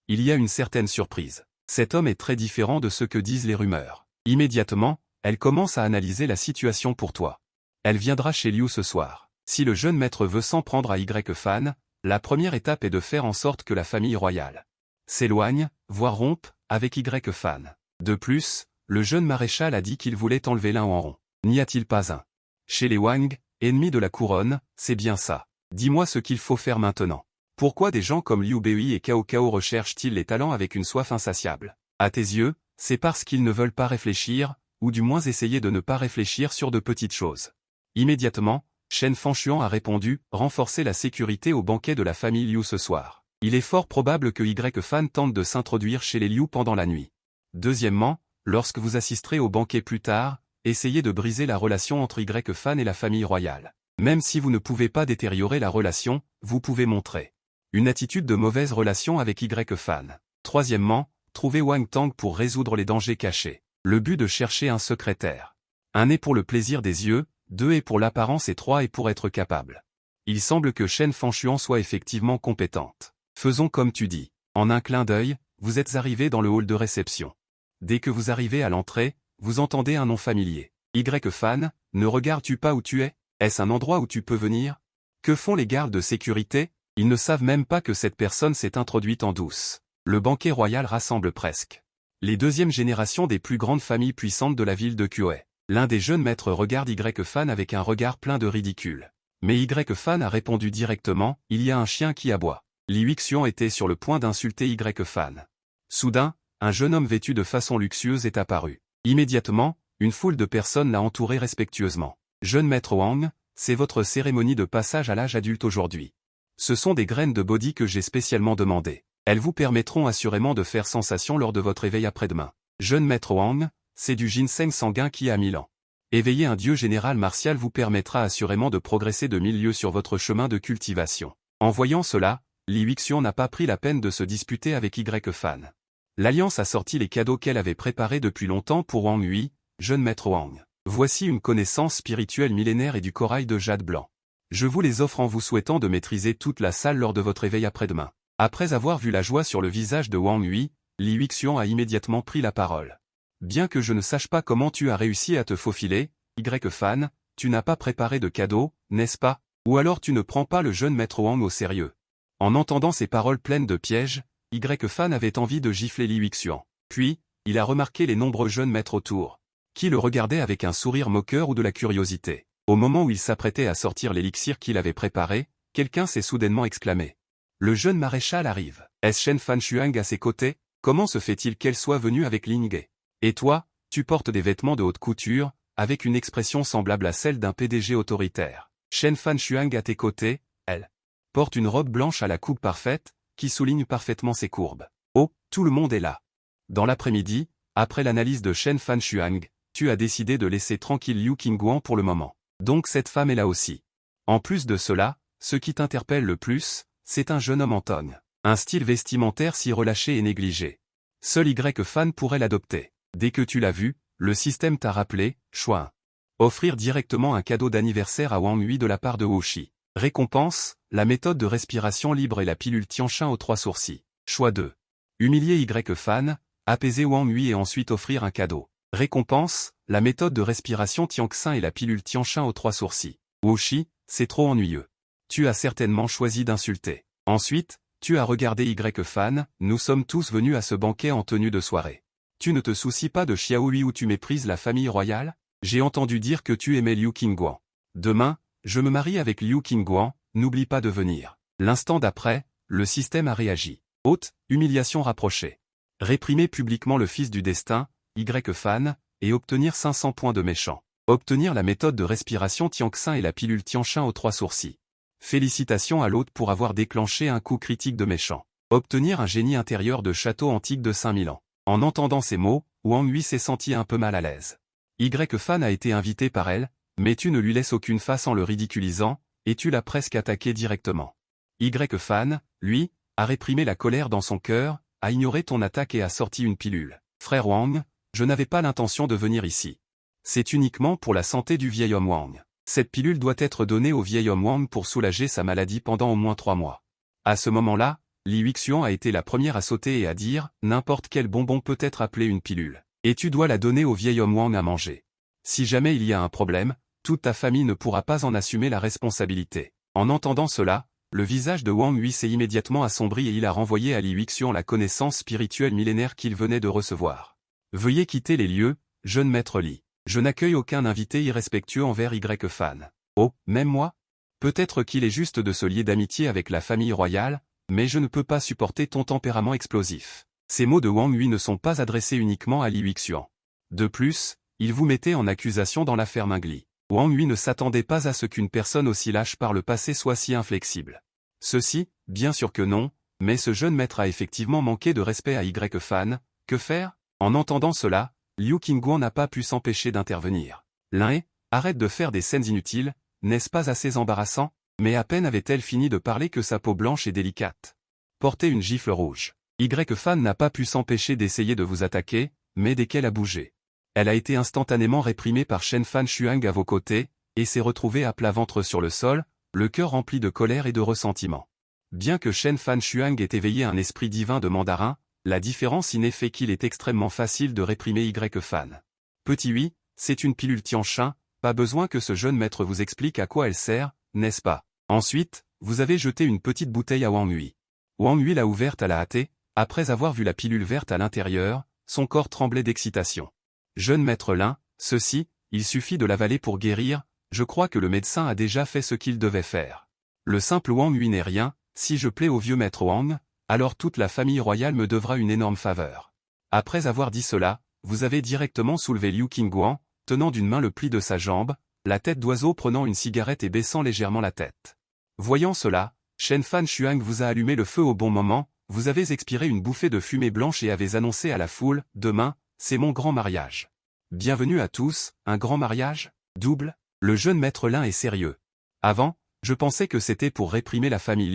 Il y a une certaine surprise. Cet homme est très différent de ce que disent les rumeurs. Immédiatement, elle commence à analyser la situation pour toi. Elle viendra chez Liu ce soir. Si le jeune maître veut s'en prendre à Y-fan, la première étape est de faire en sorte que la famille royale s'éloigne, voire rompe, avec Y-fan. De plus, le jeune maréchal a dit qu'il voulait enlever l'un en rond. N'y a-t-il pas un? Chez les Wang, ennemis de la couronne, c'est bien ça. Dis-moi ce qu'il faut faire maintenant. Pourquoi des gens comme Liu Bei et Cao Cao recherchent-ils les talents avec une soif insatiable? À tes yeux, c'est parce qu'ils ne veulent pas réfléchir, ou du moins essayer de ne pas réfléchir sur de petites choses. Immédiatement, Shen Fanshuan a répondu, renforcer la sécurité au banquet de la famille Liu ce soir. Il est fort probable que Y-fan tente de s'introduire chez les Liu pendant la nuit. Deuxièmement, lorsque vous assisterez au banquet plus tard, essayez de briser la relation entre Y-fan et la famille royale. Même si vous ne pouvez pas détériorer la relation, vous pouvez montrer une attitude de mauvaise relation avec Y-fan. Troisièmement, trouvez Wang Tang pour résoudre les dangers cachés. Le but de chercher un secrétaire. 1 est pour le plaisir des yeux, 2 est pour l'apparence et 3 est pour être capable. Il semble que Shen Fanshuan soit effectivement compétente. Faisons comme tu dis. En un clin d'œil, vous êtes arrivé dans le hall de réception. Dès que vous arrivez à l'entrée, vous entendez un nom familier. Y-fan, ne regardes-tu pas où tu es? Est-ce un endroit où tu peux venir? Que font les gardes de sécurité? Ils ne savent même pas que cette personne s'est introduite en douce. Le banquet royal rassemble presque les deuxièmes générations des plus grandes familles puissantes de la ville de Kyoe. L'un des jeunes maîtres regarde Y-fan avec un regard plein de ridicule. Mais Y-fan a répondu directement, il y a un chien qui aboie. Li Yuxian était sur le point d'insulter Y-fan. Soudain, un jeune homme vêtu de façon luxueuse est apparu. Immédiatement, une foule de personnes l'a entouré respectueusement. Jeune maître Wang, c'est votre cérémonie de passage à l'âge adulte aujourd'hui. Ce sont des graines de body que j'ai spécialement demandées. Elles vous permettront assurément de faire sensation lors de votre éveil après-demain. Jeune maître Wang, c'est du ginseng sanguin qui a 1000 ans. Éveiller un dieu général martial vous permettra assurément de progresser de 1000 lieues sur votre chemin de cultivation. En voyant cela, Li Yuxian n'a pas pris la peine de se disputer avec Y-fan. L'Alliance a sorti les cadeaux qu'elle avait préparés depuis longtemps pour Wang Hui, jeune maître Wang. Voici une connaissance spirituelle millénaire et du corail de jade blanc. Je vous les offre en vous souhaitant de maîtriser toute la salle lors de votre éveil après-demain. Après avoir vu la joie sur le visage de Wang Hui, Li Yuxian a immédiatement pris la parole. Bien que je ne sache pas comment tu as réussi à te faufiler, Y-fan, tu n'as pas préparé de cadeau, n'est-ce pas? Ou alors tu ne prends pas le jeune maître Wang au sérieux. En entendant ces paroles pleines de pièges, Y-fan avait envie de gifler Li Yuxian. Puis, il a remarqué les nombreux jeunes maîtres autour, qui le regardaient avec un sourire moqueur ou de la curiosité. Au moment où il s'apprêtait à sortir l'élixir qu'il avait préparé, quelqu'un s'est soudainement exclamé. Le jeune maréchal arrive. Est-ce Shen Fanshuan à ses côtés? Comment se fait-il qu'elle soit venue avec Lingge? Et toi, tu portes des vêtements de haute couture, avec une expression semblable à celle d'un PDG autoritaire. Shen Fanshuan à tes côtés, elle porte une robe blanche à la coupe parfaite, qui souligne parfaitement ses courbes. Oh, tout le monde est là. Dans l'après-midi, après l'analyse de Shen Fanshuan, tu as décidé de laisser tranquille Liu Qingguan pour le moment. Donc cette femme est là aussi. En plus de cela, ce qui t'interpelle le plus, c'est un jeune homme en tongue. Un style vestimentaire si relâché et négligé. Seul Y-fan pourrait l'adopter. Dès que tu l'as vu, le système t'a rappelé, choix 1. Offrir directement un cadeau d'anniversaire à Wang Hui de la part de Wuxi. Récompense, la méthode de respiration libre et la pilule Tianshin aux 3 sourcils. Choix 2. Humilier Y-fan, apaiser Wang Hui et ensuite offrir un cadeau. Récompense, la méthode de respiration Tianxin et la pilule Tianshin aux 3 sourcils. Wuxi, c'est trop ennuyeux. Tu as certainement choisi d'insulter. Ensuite, tu as regardé Y-fan, nous sommes tous venus à ce banquet en tenue de soirée. Tu ne te soucies pas de Xiaohui ou tu méprises la famille royale? J'ai entendu dire que tu aimais Liu Qingguan. Demain, je me marie avec Liu Qingguan, n'oublie pas de venir. L'instant d'après, le système a réagi. Haute, humiliation rapprochée. Réprimer publiquement le fils du destin, Y-fan, et obtenir 500 points de méchant. Obtenir la méthode de respiration Tianxin et la pilule Tianshin aux 3 sourcils. Félicitations à l'hôte pour avoir déclenché un coup critique de méchant. Obtenir un génie intérieur de château antique de 5000 ans. En entendant ces mots, Wang Hui s'est senti un peu mal à l'aise. Y-fan a été invité par elle, mais tu ne lui laisses aucune face en le ridiculisant, et tu l'as presque attaqué directement. Y-fan, lui, a réprimé la colère dans son cœur, a ignoré ton attaque et a sorti une pilule. Frère Wang, je n'avais pas l'intention de venir ici. C'est uniquement pour la santé du vieil homme Wang. Cette pilule doit être donnée au vieil homme Wang pour soulager sa maladie pendant au moins 3 mois. À ce moment-là, Li Yuxian a été la première à sauter et à dire « N'importe quel bonbon peut être appelé une pilule. Et tu dois la donner au vieil homme Wang à manger. Si jamais il y a un problème, toute ta famille ne pourra pas en assumer la responsabilité. » En entendant cela, le visage de Wang Hui s'est immédiatement assombri et il a renvoyé à Li Yuxian la connaissance spirituelle millénaire qu'il venait de recevoir. « Veuillez quitter les lieux, jeune maître Li. Je n'accueille aucun invité irrespectueux envers Y Fan. Oh, même moi? Peut-être qu'il est juste de se lier d'amitié avec la famille royale, mais je ne peux pas supporter ton tempérament explosif. » Ces mots de Wang Hui ne sont pas adressés uniquement à Li Yuxian. De plus, il vous mettait en accusation dans l'affaire Mingli. Wang Hui ne s'attendait pas à ce qu'une personne aussi lâche par le passé soit si inflexible. Ceci, bien sûr que non, mais ce jeune maître a effectivement manqué de respect à Y Fan. Que faire? En entendant cela, Liu Qingguan n'a pas pu s'empêcher d'intervenir. L'un arrête de faire des scènes inutiles, n'est-ce pas assez embarrassant? Mais à peine avait-elle fini de parler que sa peau blanche et délicate portait une gifle rouge. Y-Fan n'a pas pu s'empêcher d'essayer de vous attaquer, mais dès qu'elle a bougé, elle a été instantanément réprimée par Shen Fan Shuang à vos côtés, et s'est retrouvée à plat ventre sur le sol, le cœur rempli de colère et de ressentiment. Bien que Shen Fan Shuang ait éveillé un esprit divin de mandarin, la différence innée fait qu'il est extrêmement facile de réprimer Y-Fan. Petit oui, c'est une pilule Tianshin, pas besoin que ce jeune maître vous explique à quoi elle sert, n'est-ce pas? Ensuite, vous avez jeté une petite bouteille à Wang Hui. Wang Hui l'a ouverte à la hâte. Après avoir vu la pilule verte à l'intérieur, son corps tremblait d'excitation. Jeune maître Lin, ceci, il suffit de l'avaler pour guérir, je crois que le médecin a déjà fait ce qu'il devait faire. Le simple Wang Hui n'est rien, si je plais au vieux maître Wang, alors toute la famille royale me devra une énorme faveur. Après avoir dit cela, vous avez directement soulevé Liu Qingguan, tenant d'une main le pli de sa jambe, la tête d'oiseau prenant une cigarette et baissant légèrement la tête. Voyant cela, Shen Fan Shuang vous a allumé le feu au bon moment. Vous avez expiré une bouffée de fumée blanche et avez annoncé à la foule, « Demain, c'est mon grand mariage. » Bienvenue à tous, un grand mariage? Double? Le jeune maître Lin est sérieux. Avant, je pensais que c'était pour réprimer la famille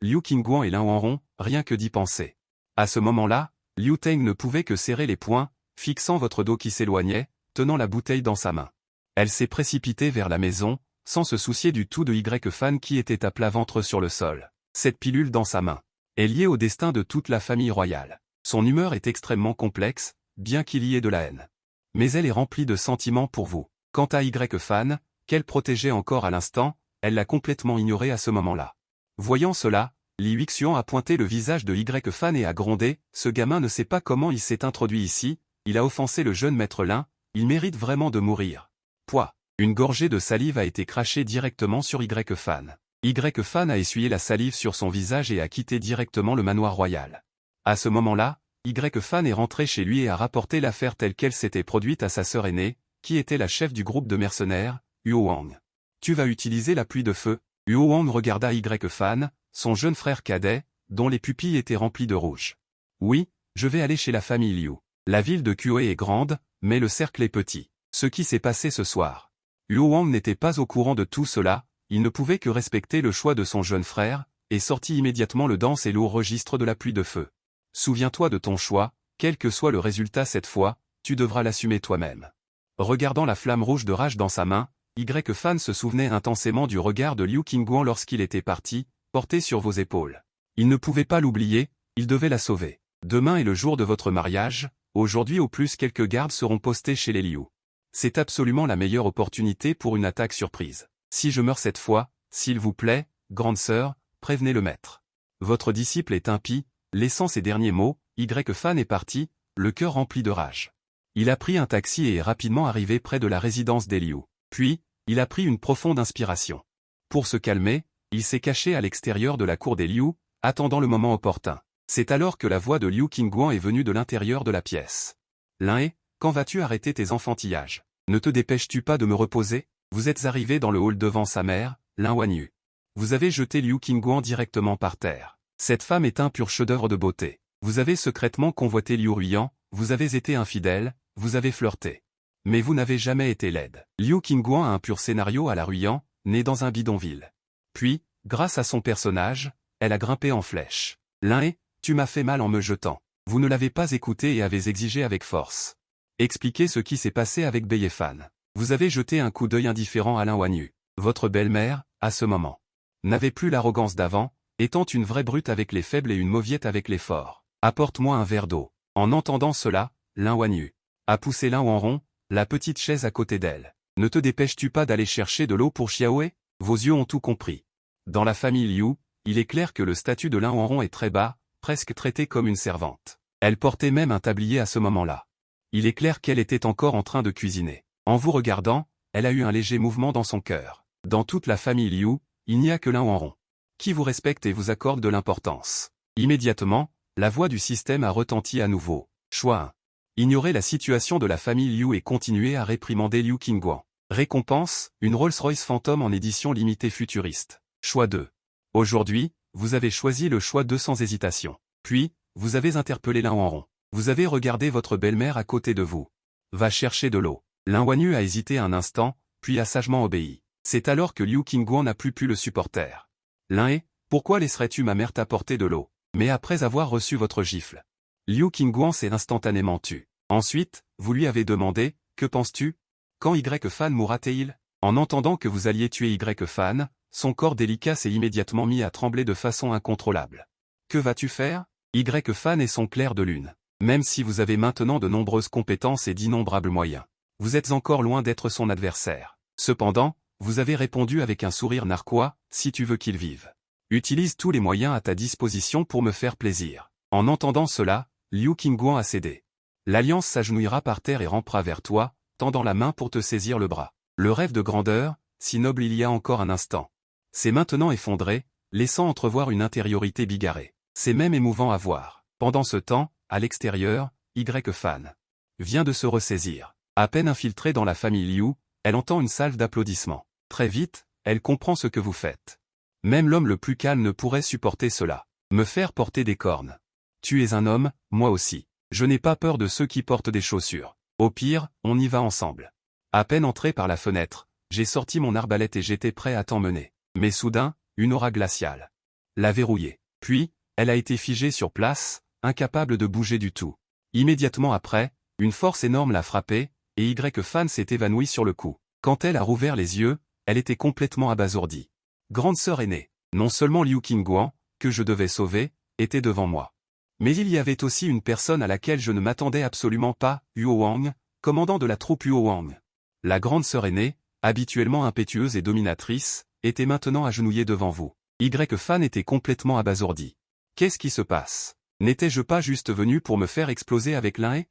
Liu Qingguan et Lin Wanrong, rien que d'y penser. À ce moment-là, Liu Teng ne pouvait que serrer les poings, fixant votre dos qui s'éloignait, tenant la bouteille dans sa main. Elle s'est précipitée vers la maison, sans se soucier du tout de Y-Fan qui était à plat ventre sur le sol. Cette pilule dans sa main est liée au destin de toute la famille royale. Son humeur est extrêmement complexe, bien qu'il y ait de la haine. Mais elle est remplie de sentiments pour vous. Quant à Y-Fan, qu'elle protégeait encore à l'instant, elle l'a complètement ignoré à ce moment-là. Voyant cela, Li Yuxian a pointé le visage de Y-Fan et a grondé, « Ce gamin ne sait pas comment il s'est introduit ici, il a offensé le jeune maître Lin, il mérite vraiment de mourir. » Pouah! Une gorgée de salive a été crachée directement sur Y-Fan. Y-Fan a essuyé la salive sur son visage et a quitté directement le manoir royal. À ce moment-là, Y-Fan est rentré chez lui et a rapporté l'affaire telle qu'elle s'était produite à sa sœur aînée, qui était la chef du groupe de mercenaires, Huo Wang. « Tu vas utiliser la pluie de feu ?» Huo Wang regarda Y-Fan, son jeune frère cadet, dont les pupilles étaient remplies de rouge. « Oui, je vais aller chez la famille Liu. La ville de Kue est grande, mais le cercle est petit. » Ce qui s'est passé ce soir. Huo Wang n'était pas au courant de tout cela, il ne pouvait que respecter le choix de son jeune frère, et sortit immédiatement le dense et lourd registre de la pluie de feu. Souviens-toi de ton choix, quel que soit le résultat cette fois, tu devras l'assumer toi-même. Regardant la flamme rouge de rage dans sa main, Y-Fan se souvenait intensément du regard de Liu Qingguan lorsqu'il était parti, porté sur vos épaules. Il ne pouvait pas l'oublier, il devait la sauver. Demain est le jour de votre mariage, aujourd'hui au plus quelques gardes seront postés chez les Liu. C'est absolument la meilleure opportunité pour une attaque surprise. Si je meurs cette fois, s'il vous plaît, grande sœur, prévenez le maître. Votre disciple est impie, laissant ces derniers mots, Y-Fan est parti, le cœur rempli de rage. Il a pris un taxi et est rapidement arrivé près de la résidence des Liu. Puis, il a pris une profonde inspiration. Pour se calmer, il s'est caché à l'extérieur de la cour des Liu, attendant le moment opportun. C'est alors que la voix de Liu Qingguan est venue de l'intérieur de la pièce. L'un quand vas-tu arrêter tes enfantillages? Ne te dépêches-tu pas de me reposer? Vous êtes arrivé dans le hall devant sa mère, Lin Wanyu. Vous avez jeté Liu Qingguan directement par terre. Cette femme est un pur chef-d'œuvre de beauté. Vous avez secrètement convoité Liu Ruiyan, vous avez été infidèle, vous avez flirté. Mais vous n'avez jamais été laide. Liu Qingguan a un pur scénario à la Ruiyan, né dans un bidonville. Puis, grâce à son personnage, elle a grimpé en flèche. L'un tu m'as fait mal en me jetant. Vous ne l'avez pas écouté et avez exigé avec force. Expliquez ce qui s'est passé avec Beyefan. Vous avez jeté un coup d'œil indifférent à Lin Wanyu. Votre belle-mère, à ce moment, n'avait plus l'arrogance d'avant, étant une vraie brute avec les faibles et une mauviette avec les forts. Apporte-moi un verre d'eau. En entendant cela, Lin Wanyu a poussé Lin Wanrong, la petite chaise à côté d'elle. Ne te dépêches-tu pas d'aller chercher de l'eau pour Xiaohe? Vos yeux ont tout compris. Dans la famille Liu, il est clair que le statut de Lin Wanrong est très bas, presque traitée comme une servante. Elle portait même un tablier à ce moment-là. Il est clair qu'elle était encore en train de cuisiner. En vous regardant, elle a eu un léger mouvement dans son cœur. Dans toute la famille Liu, il n'y a que Lin Wanrong qui vous respecte et vous accorde de l'importance. Immédiatement, la voix du système a retenti à nouveau. Choix 1. Ignorer la situation de la famille Liu et continuer à réprimander Liu Qingguan. Récompense, une Rolls-Royce Phantom en édition limitée futuriste. Choix 2. Aujourd'hui, vous avez choisi le choix 2 sans hésitation. Puis, vous avez interpellé Lin Wanrong. Vous avez regardé votre belle-mère à côté de vous. Va chercher de l'eau. Lin Wanyu a hésité un instant, puis a sagement obéi. C'est alors que Liu Qingguan n'a plus pu le supporter. Lin, pourquoi laisserais-tu ma mère t'apporter de l'eau? Mais après avoir reçu votre gifle. Liu Qingguan s'est instantanément tu. Ensuite, vous lui avez demandé, que penses-tu? Quand Y-Fan mourra-t-il? En entendant que vous alliez tuer Y-Fan, son corps délicat s'est immédiatement mis à trembler de façon incontrôlable. Que vas-tu faire? Y-Fan est son clair de lune. Même si vous avez maintenant de nombreuses compétences et d'innombrables moyens, vous êtes encore loin d'être son adversaire. Cependant, vous avez répondu avec un sourire narquois, si tu veux qu'il vive. Utilise tous les moyens à ta disposition pour me faire plaisir. En entendant cela, Liu Qingguan a cédé. L'Alliance s'agenouillera par terre et rampera vers toi, tendant la main pour te saisir le bras. Le rêve de grandeur, si noble il y a encore un instant, s'est maintenant effondré, laissant entrevoir une intériorité bigarrée. C'est même émouvant à voir. Pendant ce temps, à l'extérieur, Y-Fan vient de se ressaisir. À peine infiltrée dans la famille Liu, elle entend une salve d'applaudissements. Très vite, elle comprend ce que vous faites. Même l'homme le plus calme ne pourrait supporter cela. Me faire porter des cornes. Tu es un homme, moi aussi. Je n'ai pas peur de ceux qui portent des chaussures. Au pire, on y va ensemble. À peine entré par la fenêtre, j'ai sorti mon arbalète et j'étais prêt à t'emmener. Mais soudain, une aura glaciale l'a verrouillée. Puis, elle a été figée sur place, incapable de bouger du tout. Immédiatement après, une force énorme l'a frappée, et Y-Fan s'est évanouie sur le coup. Quand elle a rouvert les yeux, elle était complètement abasourdie. Grande sœur aînée, non seulement Liu Qingguan, que je devais sauver, était devant moi. Mais il y avait aussi une personne à laquelle je ne m'attendais absolument pas, Huo Wang, commandant de la troupe Huo Wang. La grande sœur aînée, habituellement impétueuse et dominatrice, était maintenant agenouillée devant vous. Y-Fan était complètement abasourdi. Qu'est-ce qui se passe? N'étais-je pas juste venu pour me faire exploser avec Lin?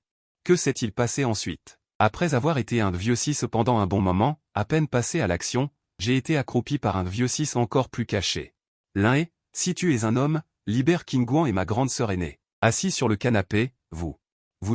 Que s'est-il passé ensuite? Après avoir été un vieux 6 pendant un bon moment, à peine passé à l'action, j'ai été accroupi par un vieux 6 encore plus caché. Lin, si tu es un homme, libère Qingguan et ma grande sœur aînée. Assis sur le canapé, vous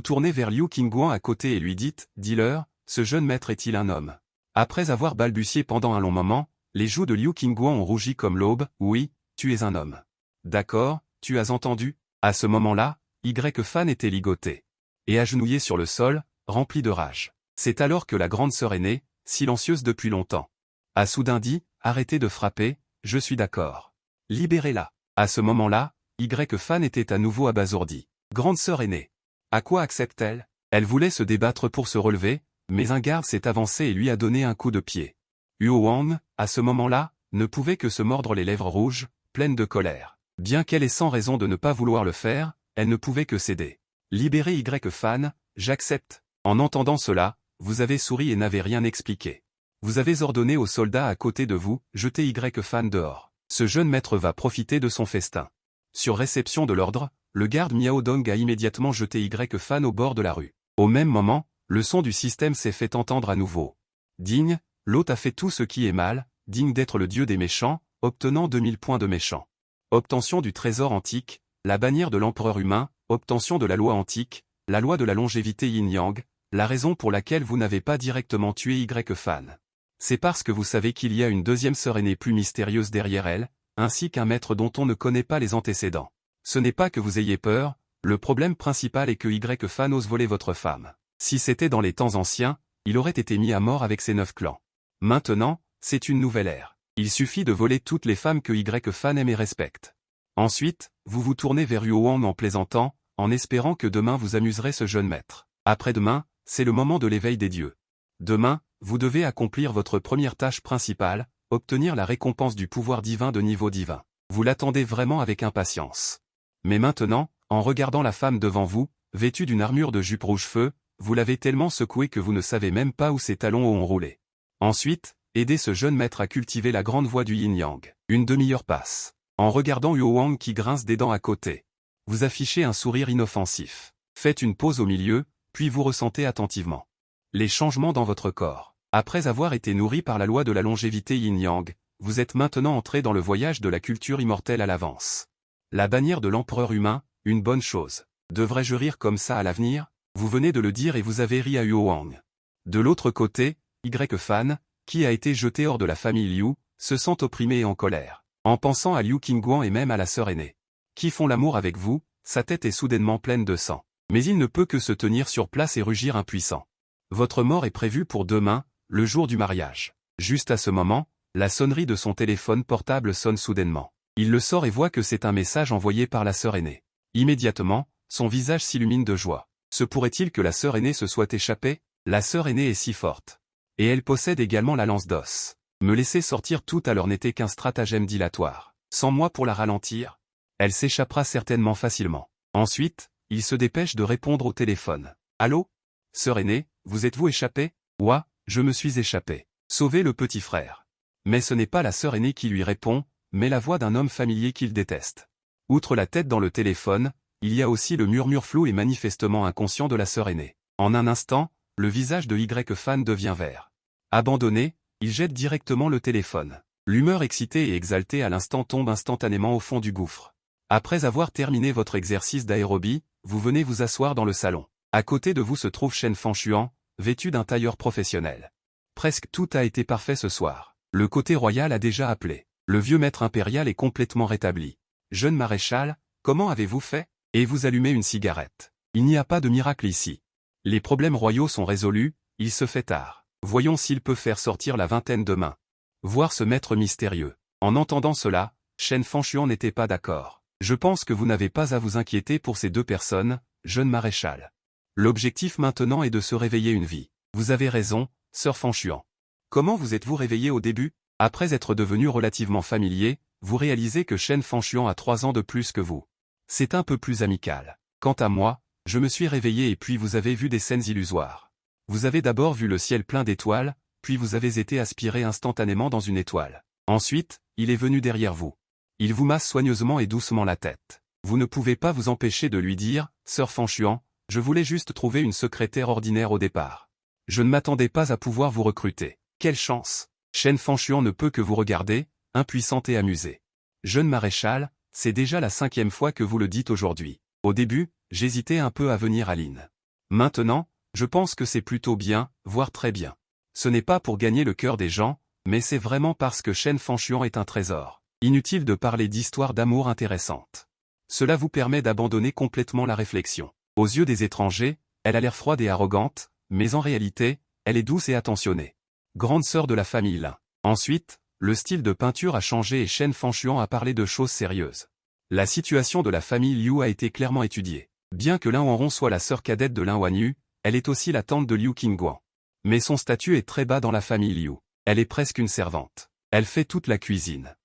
tournez vers Liu Qingguan à côté et lui dites, dis-leur, ce jeune maître est-il un homme? Après avoir balbutié pendant un long moment, les joues de Liu Qingguan ont rougi comme l'aube, oui, tu es un homme. D'accord, tu as entendu? À ce moment-là, Y-Fan était ligoté et agenouillé sur le sol, rempli de rage. C'est alors que la grande sœur aînée, silencieuse depuis longtemps, a soudain dit, arrêtez de frapper, je suis d'accord. Libérez-la. À ce moment-là, Y-Fan était à nouveau abasourdi. Grande sœur aînée. À quoi accepte-t-elle? Elle voulait se débattre pour se relever, mais un garde s'est avancé et lui a donné un coup de pied. Huo Wang, à ce moment-là, ne pouvait que se mordre les lèvres rouges, pleines de colère. Bien qu'elle ait sans raison de ne pas vouloir le faire, elle ne pouvait que céder. Libérez Y-Fan, j'accepte. En entendant cela, vous avez souri et n'avez rien expliqué. Vous avez ordonné aux soldats à côté de vous, jetez Y-Fan dehors. Ce jeune maître va profiter de son festin. Sur réception de l'ordre, le garde Miao Dong a immédiatement jeté Y-Fan au bord de la rue. Au même moment, le son du système s'est fait entendre à nouveau. Digne, l'hôte a fait tout ce qui est mal, digne d'être le dieu des méchants, obtenant 2000 points de méchant. Obtention du trésor antique, la bannière de l'empereur humain, obtention de la loi antique, la loi de la longévité yin-yang, la raison pour laquelle vous n'avez pas directement tué Y-Fan. C'est parce que vous savez qu'il y a une deuxième sœur aînée plus mystérieuse derrière elle, ainsi qu'un maître dont on ne connaît pas les antécédents. Ce n'est pas que vous ayez peur, le problème principal est que Y-Fan ose voler votre femme. Si c'était dans les temps anciens, il aurait été mis à mort avec ses 9 clans. Maintenant, c'est une nouvelle ère. Il suffit de voler toutes les femmes que Y-Fan aime et respecte. Ensuite, vous vous tournez vers Huo Wang en plaisantant, en espérant que demain vous amuserez ce jeune maître. Après-demain, c'est le moment de l'éveil des dieux. Demain, vous devez accomplir votre première tâche principale, obtenir la récompense du pouvoir divin de niveau divin. Vous l'attendez vraiment avec impatience. Mais maintenant, en regardant la femme devant vous, vêtue d'une armure de jupe rouge-feu, vous l'avez tellement secouée que vous ne savez même pas où ses talons ont roulé. Ensuite, aidez ce jeune maître à cultiver la grande voie du yin-yang. Une demi-heure passe. En regardant Huo Wang qui grince des dents à côté. Vous affichez un sourire inoffensif. Faites une pause au milieu, puis vous ressentez attentivement les changements dans votre corps. Après avoir été nourri par la loi de la longévité yin-yang, vous êtes maintenant entré dans le voyage de la culture immortelle à l'avance. La bannière de l'empereur humain, une bonne chose. Devrais-je rire comme ça à l'avenir? Vous venez de le dire et vous avez ri à Huo Wang. De l'autre côté, Y-Fan, qui a été jeté hors de la famille Liu, se sent opprimé et en colère. En pensant à Liu Qingguan et même à la sœur aînée, qui font l'amour avec vous, sa tête est soudainement pleine de sang. Mais il ne peut que se tenir sur place et rugir impuissant. Votre mort est prévue pour demain, le jour du mariage. Juste à ce moment, la sonnerie de son téléphone portable sonne soudainement. Il le sort et voit que c'est un message envoyé par la sœur aînée. Immédiatement, son visage s'illumine de joie. Se pourrait-il que la sœur aînée se soit échappée? La sœur aînée est si forte. Et elle possède également la lance d'os. Me laisser sortir tout à l'heure n'était qu'un stratagème dilatoire. Sans moi pour la ralentir, elle s'échappera certainement facilement. Ensuite, il se dépêche de répondre au téléphone. Allô? Sœur aînée, vous êtes-vous échappée? Ouah, je me suis échappé. Sauvez le petit frère. Mais ce n'est pas la sœur aînée qui lui répond, mais la voix d'un homme familier qu'il déteste. Outre la tête dans le téléphone, il y a aussi le murmure flou et manifestement inconscient de la sœur aînée. En un instant, le visage de Y-Fan devient vert. Abandonné, il jette directement le téléphone. L'humeur excitée et exaltée à l'instant tombe instantanément au fond du gouffre. Après avoir terminé votre exercice d'aérobie, vous venez vous asseoir dans le salon. À côté de vous se trouve Shen Fanshuan, vêtu d'un tailleur professionnel. Presque tout a été parfait ce soir. Le côté royal a déjà appelé. Le vieux maître impérial est complètement rétabli. Jeune maréchal, comment avez-vous fait? Et vous allumez une cigarette. Il n'y a pas de miracle ici. Les problèmes royaux sont résolus, il se fait tard. Voyons s'il peut faire sortir la vingtaine demain. Voir ce maître mystérieux. En entendant cela, Shen Fanshuan n'était pas d'accord. Je pense que vous n'avez pas à vous inquiéter pour ces deux personnes, jeune maréchal. L'objectif maintenant est de se réveiller une vie. Vous avez raison, sœur Fanshuan. Comment vous êtes-vous réveillé au début? Après être devenu relativement familier, vous réalisez que Shen Fanshuan a 3 ans de plus que vous. C'est un peu plus amical. Quant à moi, je me suis réveillé et puis vous avez vu des scènes illusoires. Vous avez d'abord vu le ciel plein d'étoiles, puis vous avez été aspiré instantanément dans une étoile. Ensuite, il est venu derrière vous. Il vous masse soigneusement et doucement la tête. Vous ne pouvez pas vous empêcher de lui dire, sœur Fanshuan, je voulais juste trouver une secrétaire ordinaire au départ. Je ne m'attendais pas à pouvoir vous recruter. Quelle chance! Shen Fanshuan ne peut que vous regarder, impuissante et amusée. Jeune maréchal, c'est déjà la 5e fois que vous le dites aujourd'hui. Au début, j'hésitais un peu à venir à Lin. Maintenant, je pense que c'est plutôt bien, voire très bien. Ce n'est pas pour gagner le cœur des gens, mais c'est vraiment parce que Shen Fanshuan est un trésor. Inutile de parler d'histoires d'amour intéressantes. Cela vous permet d'abandonner complètement la réflexion. Aux yeux des étrangers, elle a l'air froide et arrogante, mais en réalité, elle est douce et attentionnée. Grande sœur de la famille Lin. Ensuite, le style de peinture a changé et Shen Fanshuan a parlé de choses sérieuses. La situation de la famille Liu a été clairement étudiée. Bien que Lin Wanron soit la sœur cadette de Lin Wanyu, elle est aussi la tante de Liu Qingguan. Mais son statut est très bas dans la famille Liu. Elle est presque une servante. Elle fait toute la cuisine.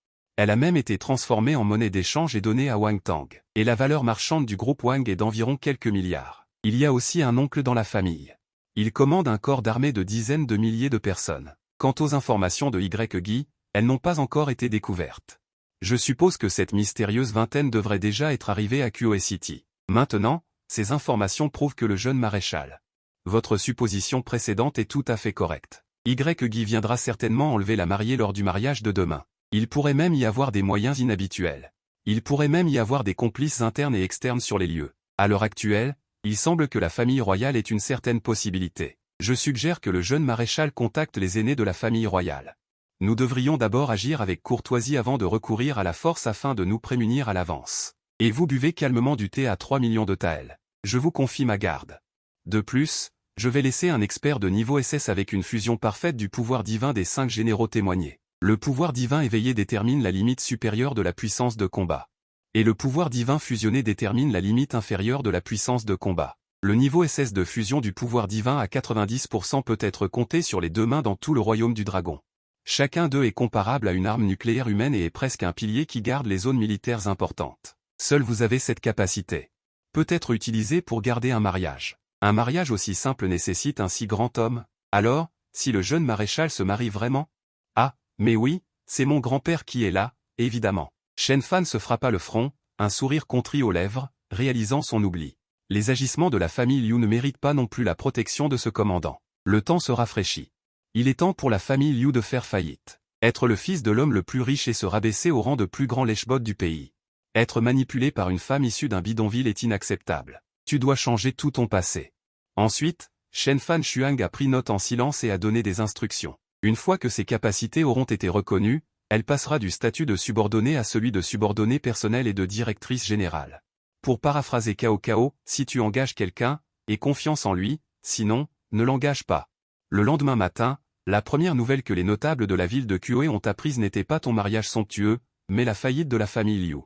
Elle a même été transformée en monnaie d'échange et donnée à Wang Tang. Et la valeur marchande du groupe Wang est d'environ quelques milliards. Il y a aussi un oncle dans la famille. Il commande un corps d'armée de dizaines de milliers de personnes. Quant aux informations de Y-Gi, elles n'ont pas encore été découvertes. Je suppose que cette mystérieuse vingtaine devrait déjà être arrivée à QoS City. Maintenant, ces informations prouvent que le jeune maréchal. Votre supposition précédente est tout à fait correcte. Y-Gi viendra certainement enlever la mariée lors du mariage de demain. Il pourrait même y avoir des moyens inhabituels. Il pourrait même y avoir des complices internes et externes sur les lieux. À l'heure actuelle, il semble que la famille royale ait une certaine possibilité. Je suggère que le jeune maréchal contacte les aînés de la famille royale. Nous devrions d'abord agir avec courtoisie avant de recourir à la force afin de nous prémunir à l'avance. Et vous buvez calmement du thé à 3 millions de taels. Je vous confie ma garde. De plus, je vais laisser un expert de niveau SS avec une fusion parfaite du pouvoir divin des 5 généraux témoigner. Le pouvoir divin éveillé détermine la limite supérieure de la puissance de combat. Et le pouvoir divin fusionné détermine la limite inférieure de la puissance de combat. Le niveau SS de fusion du pouvoir divin à 90% peut être compté sur les deux mains dans tout le royaume du dragon. Chacun d'eux est comparable à une arme nucléaire humaine et est presque un pilier qui garde les zones militaires importantes. Seul vous avez cette capacité. Peut être utilisée pour garder un mariage. Un mariage aussi simple nécessite un si grand homme. Alors, si le jeune maréchal se marie vraiment? Ah, mais oui, c'est mon grand-père qui est là, évidemment. Shen Fan se frappa le front, un sourire contrit aux lèvres, réalisant son oubli. Les agissements de la famille Liu ne méritent pas non plus la protection de ce commandant. Le temps se rafraîchit. Il est temps pour la famille Liu de faire faillite. Être le fils de l'homme le plus riche et se rabaisser au rang de plus grand lèche-botte du pays. Être manipulé par une femme issue d'un bidonville est inacceptable. Tu dois changer tout ton passé. Ensuite, Shen Fan Shuang a pris note en silence et a donné des instructions. Une fois que ses capacités auront été reconnues, elle passera du statut de subordonnée à celui de subordonnée personnelle et de directrice générale. Pour paraphraser Cao Cao, si tu engages quelqu'un, aie confiance en lui, sinon, ne l'engage pas. Le lendemain matin, la première nouvelle que les notables de la ville de Kuo ont apprise n'était pas ton mariage somptueux, mais la faillite de la famille Liu.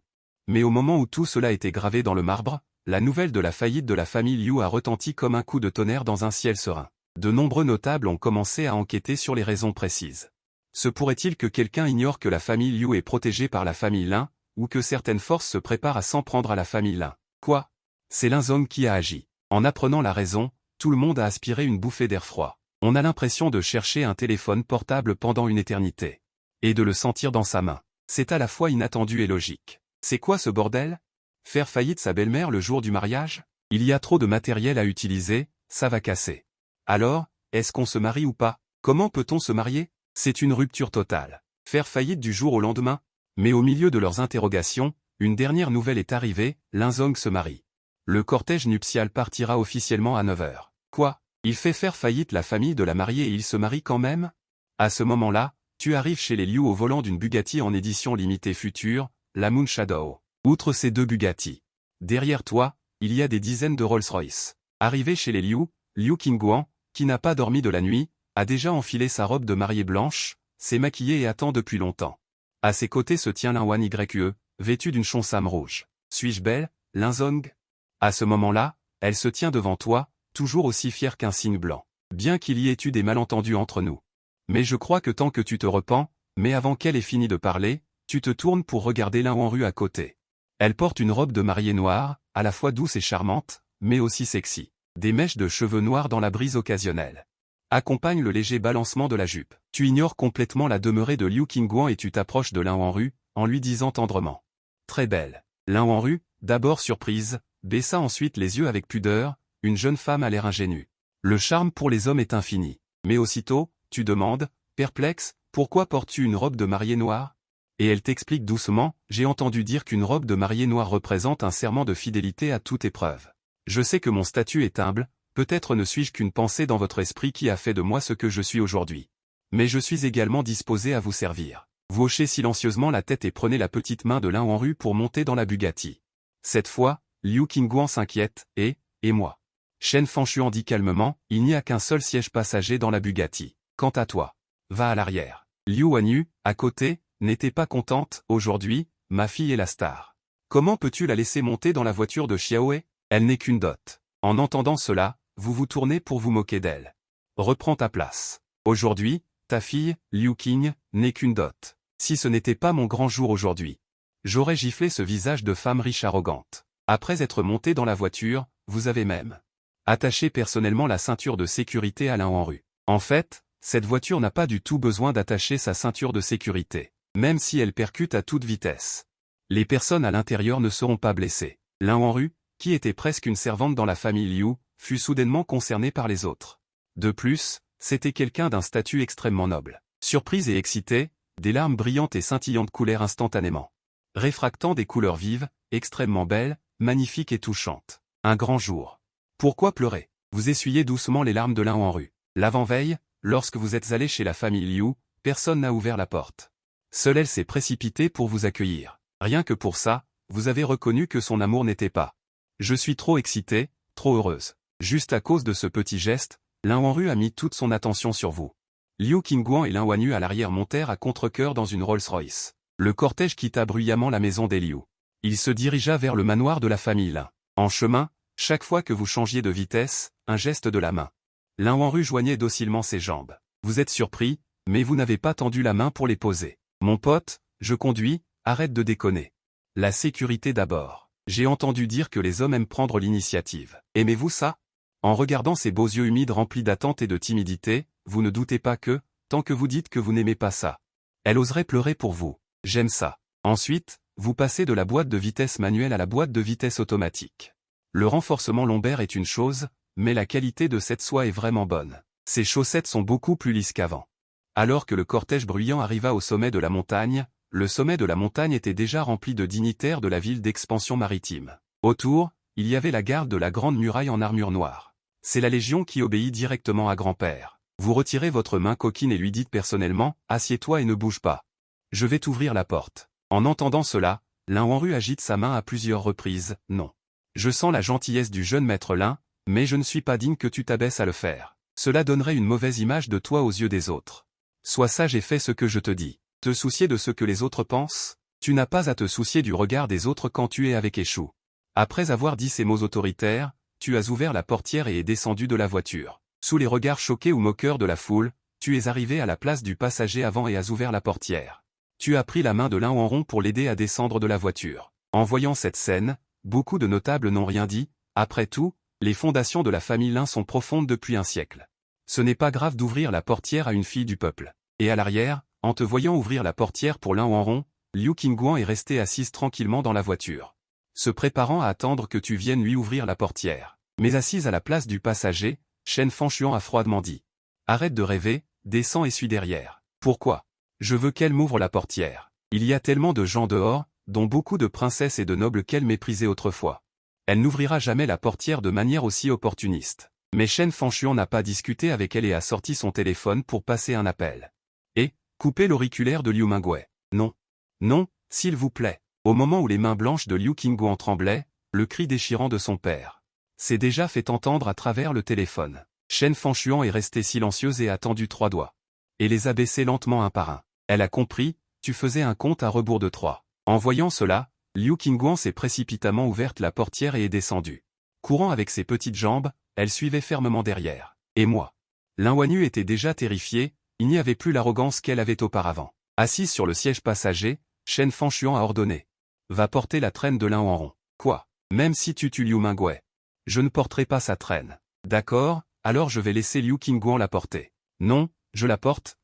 Mais au moment où tout cela était gravé dans le marbre, la nouvelle de la faillite de la famille Liu a retenti comme un coup de tonnerre dans un ciel serein. De nombreux notables ont commencé à enquêter sur les raisons précises. Se pourrait-il que quelqu'un ignore que la famille Liu est protégée par la famille Lin, ou que certaines forces se préparent à s'en prendre à la famille Lin? Quoi? C'est Linzong qui a agi. En apprenant la raison, tout le monde a aspiré une bouffée d'air froid. On a l'impression de chercher un téléphone portable pendant une éternité. Et de le sentir dans sa main. C'est à la fois inattendu et logique. C'est quoi ce bordel? Faire faillite sa belle-mère le jour du mariage? Il y a trop de matériel à utiliser, ça va casser. Alors, est-ce qu'on se marie ou pas? Comment peut-on se marier? C'est une rupture totale. Faire faillite du jour au lendemain? Mais au milieu de leurs interrogations, une dernière nouvelle est arrivée, Linzong se marie. Le cortège nuptial partira officiellement à 9 h. Quoi? Il fait faire faillite la famille de la mariée et il se marie quand même? À ce moment-là, tu arrives chez les Liu au volant d'une Bugatti en édition limitée future, la Moon Shadow. Outre ces deux Bugatti. Derrière toi, il y a des dizaines de Rolls-Royce. Arrivé chez les Liu, Liu Qingguan, qui n'a pas dormi de la nuit, a déjà enfilé sa robe de mariée blanche, s'est maquillé et attend depuis longtemps. À ses côtés se tient Lin Wan Yue, vêtue d'une chonsame rouge. Suis-je belle, Linzong? À ce moment-là, elle se tient devant toi, toujours aussi fière qu'un cygne blanc. Bien qu'il y ait eu des malentendus entre nous. Mais je crois que tant que tu te repens, mais avant qu'elle ait fini de parler, tu te tournes pour regarder Lin Wanru à côté. Elle porte une robe de mariée noire, à la fois douce et charmante, mais aussi sexy. Des mèches de cheveux noirs dans la brise occasionnelle accompagnent le léger balancement de la jupe. Tu ignores complètement la demeurée de Liu Qingguan et tu t'approches de Lin Wanru, en lui disant tendrement. Très belle. Lin Wanru, d'abord surprise, baissa ensuite les yeux avec pudeur, une jeune femme à l'air ingénu. Le charme pour les hommes est infini. Mais aussitôt, tu demandes, perplexe, pourquoi portes-tu une robe de mariée noire? Et elle t'explique doucement, j'ai entendu dire qu'une robe de mariée noire représente un serment de fidélité à toute épreuve. Je sais que mon statut est humble, peut-être ne suis-je qu'une pensée dans votre esprit qui a fait de moi ce que je suis aujourd'hui. Mais je suis également disposé à vous servir. Vous hochez silencieusement la tête et prenez la petite main de Lin Wanru pour monter dans la Bugatti. Cette fois, Liu Qingguan s'inquiète, et moi. Shen Fanshuan dit calmement, il n'y a qu'un seul siège passager dans la Bugatti. Quant à toi, va à l'arrière. Liu Wanyu, à côté, n'était pas contente, aujourd'hui, ma fille est la star. Comment peux-tu la laisser monter dans la voiture de Xiaohe? Elle n'est qu'une dot. En entendant cela, vous vous tournez pour vous moquer d'elle. Reprends ta place. Aujourd'hui, ta fille, Liu Qing, n'est qu'une dot. Si ce n'était pas mon grand jour aujourd'hui, j'aurais giflé ce visage de femme riche arrogante. Après être monté dans la voiture, vous avez même attaché personnellement la ceinture de sécurité à Lin Wanru. En fait, cette voiture n'a pas du tout besoin d'attacher sa ceinture de sécurité, même si elle percute à toute vitesse. Les personnes à l'intérieur ne seront pas blessées. Lin Wanru, qui était presque une servante dans la famille Liu, fut soudainement concernée par les autres. De plus, c'était quelqu'un d'un statut extrêmement noble. Surprise et excitée, des larmes brillantes et scintillantes coulèrent instantanément. Réfractant des couleurs vives, extrêmement belles, magnifiques et touchantes. Un grand jour. Pourquoi pleurer? Vous essuyez doucement les larmes de Lin Wanru. L'avant-veille, lorsque vous êtes allé chez la famille Liu, personne n'a ouvert la porte. Seule elle s'est précipitée pour vous accueillir. Rien que pour ça, vous avez reconnu que son amour n'était pas. Je suis trop excitée, trop heureuse. Juste à cause de ce petit geste, Lin Wanru a mis toute son attention sur vous. Liu Qingguan et Lin Wanyu à l'arrière montèrent à contre-cœur dans une Rolls-Royce. Le cortège quitta bruyamment la maison des Liu. Il se dirigea vers le manoir de la famille Lin. En chemin, Chaque fois que vous changiez de vitesse, un geste de la main. Lin Wanru joignait docilement ses jambes. Vous êtes surpris, mais vous n'avez pas tendu la main pour les poser. Mon pote, je conduis, arrête de déconner. La sécurité d'abord. J'ai entendu dire que les hommes aiment prendre l'initiative. Aimez-vous ça? En regardant ses beaux yeux humides remplis d'attente et de timidité, vous ne doutez pas que, tant que vous dites que vous n'aimez pas ça, elle oserait pleurer pour vous. J'aime ça. Ensuite, vous passez de la boîte de vitesse manuelle à la boîte de vitesse automatique. Le renforcement lombaire est une chose, mais la qualité de cette soie est vraiment bonne. Ses chaussettes sont beaucoup plus lisses qu'avant. Alors que le cortège bruyant arriva au sommet de la montagne, le sommet de la montagne était déjà rempli de dignitaires de la ville d'expansion maritime. Autour, il y avait la garde de la grande muraille en armure noire. C'est la Légion qui obéit directement à grand-père. Vous retirez votre main coquine et lui dites personnellement, « Assieds-toi et ne bouge pas. Je vais t'ouvrir la porte. » En entendant cela, Lin Wanru agite sa main à plusieurs reprises, « Non. Je sens la gentillesse du jeune maître Lin, mais je ne suis pas digne que tu t'abaisses à le faire. Cela donnerait une mauvaise image de toi aux yeux des autres. Sois sage et fais ce que je te dis. Te soucier de ce que les autres pensent? Tu n'as pas à te soucier du regard des autres quand tu es avec Échou. » Après avoir dit ces mots autoritaires, tu as ouvert la portière et es descendu de la voiture. Sous les regards choqués ou moqueurs de la foule, tu es arrivé à la place du passager avant et as ouvert la portière. Tu as pris la main de Lin Wanru pour l'aider à descendre de la voiture. En voyant cette scène, beaucoup de notables n'ont rien dit. Après tout, les fondations de la famille Lin sont profondes depuis un siècle. Ce n'est pas grave d'ouvrir la portière à une fille du peuple. Et à l'arrière, en te voyant ouvrir la portière pour Lin Wanru, Liu Qingguan est restée assise tranquillement dans la voiture, se préparant à attendre que tu viennes lui ouvrir la portière. Mais assise à la place du passager, Shen Fanshuan a froidement dit. Arrête de rêver, descends et suis derrière. Pourquoi? Je veux qu'elle m'ouvre la portière. Il y a tellement de gens dehors, dont beaucoup de princesses et de nobles qu'elle méprisait autrefois. Elle n'ouvrira jamais la portière de manière aussi opportuniste. Mais Shen Fanshuan n'a pas discuté avec elle et a sorti son téléphone pour passer un appel. Et, couper l'auriculaire de Liu Mingwei. Non. Non, s'il vous plaît. Au moment où les mains blanches de Liu Qingguan tremblaient, le cri déchirant de son père s'est déjà fait entendre à travers le téléphone. Shen Fanshuan est restée silencieuse et a tendu 3 doigts. Et les a baissés lentement un par un. Elle a compris, tu faisais un compte à rebours de 3. En voyant cela, Liu Qingguan s'est précipitamment ouverte la portière et est descendue. Courant avec ses petites jambes, elle suivait fermement derrière. Et moi? Lin Wanru était déjà terrifiée, il n'y avait plus l'arrogance qu'elle avait auparavant. Assise sur le siège passager, Shen Fanshuan a ordonné. Va porter la traîne de Lin Wanru. Quoi? Même si tu tues Liu Mingwei. Je ne porterai pas sa traîne. D'accord, alors je vais laisser Liu Qingguan la porter. Non, je la porte,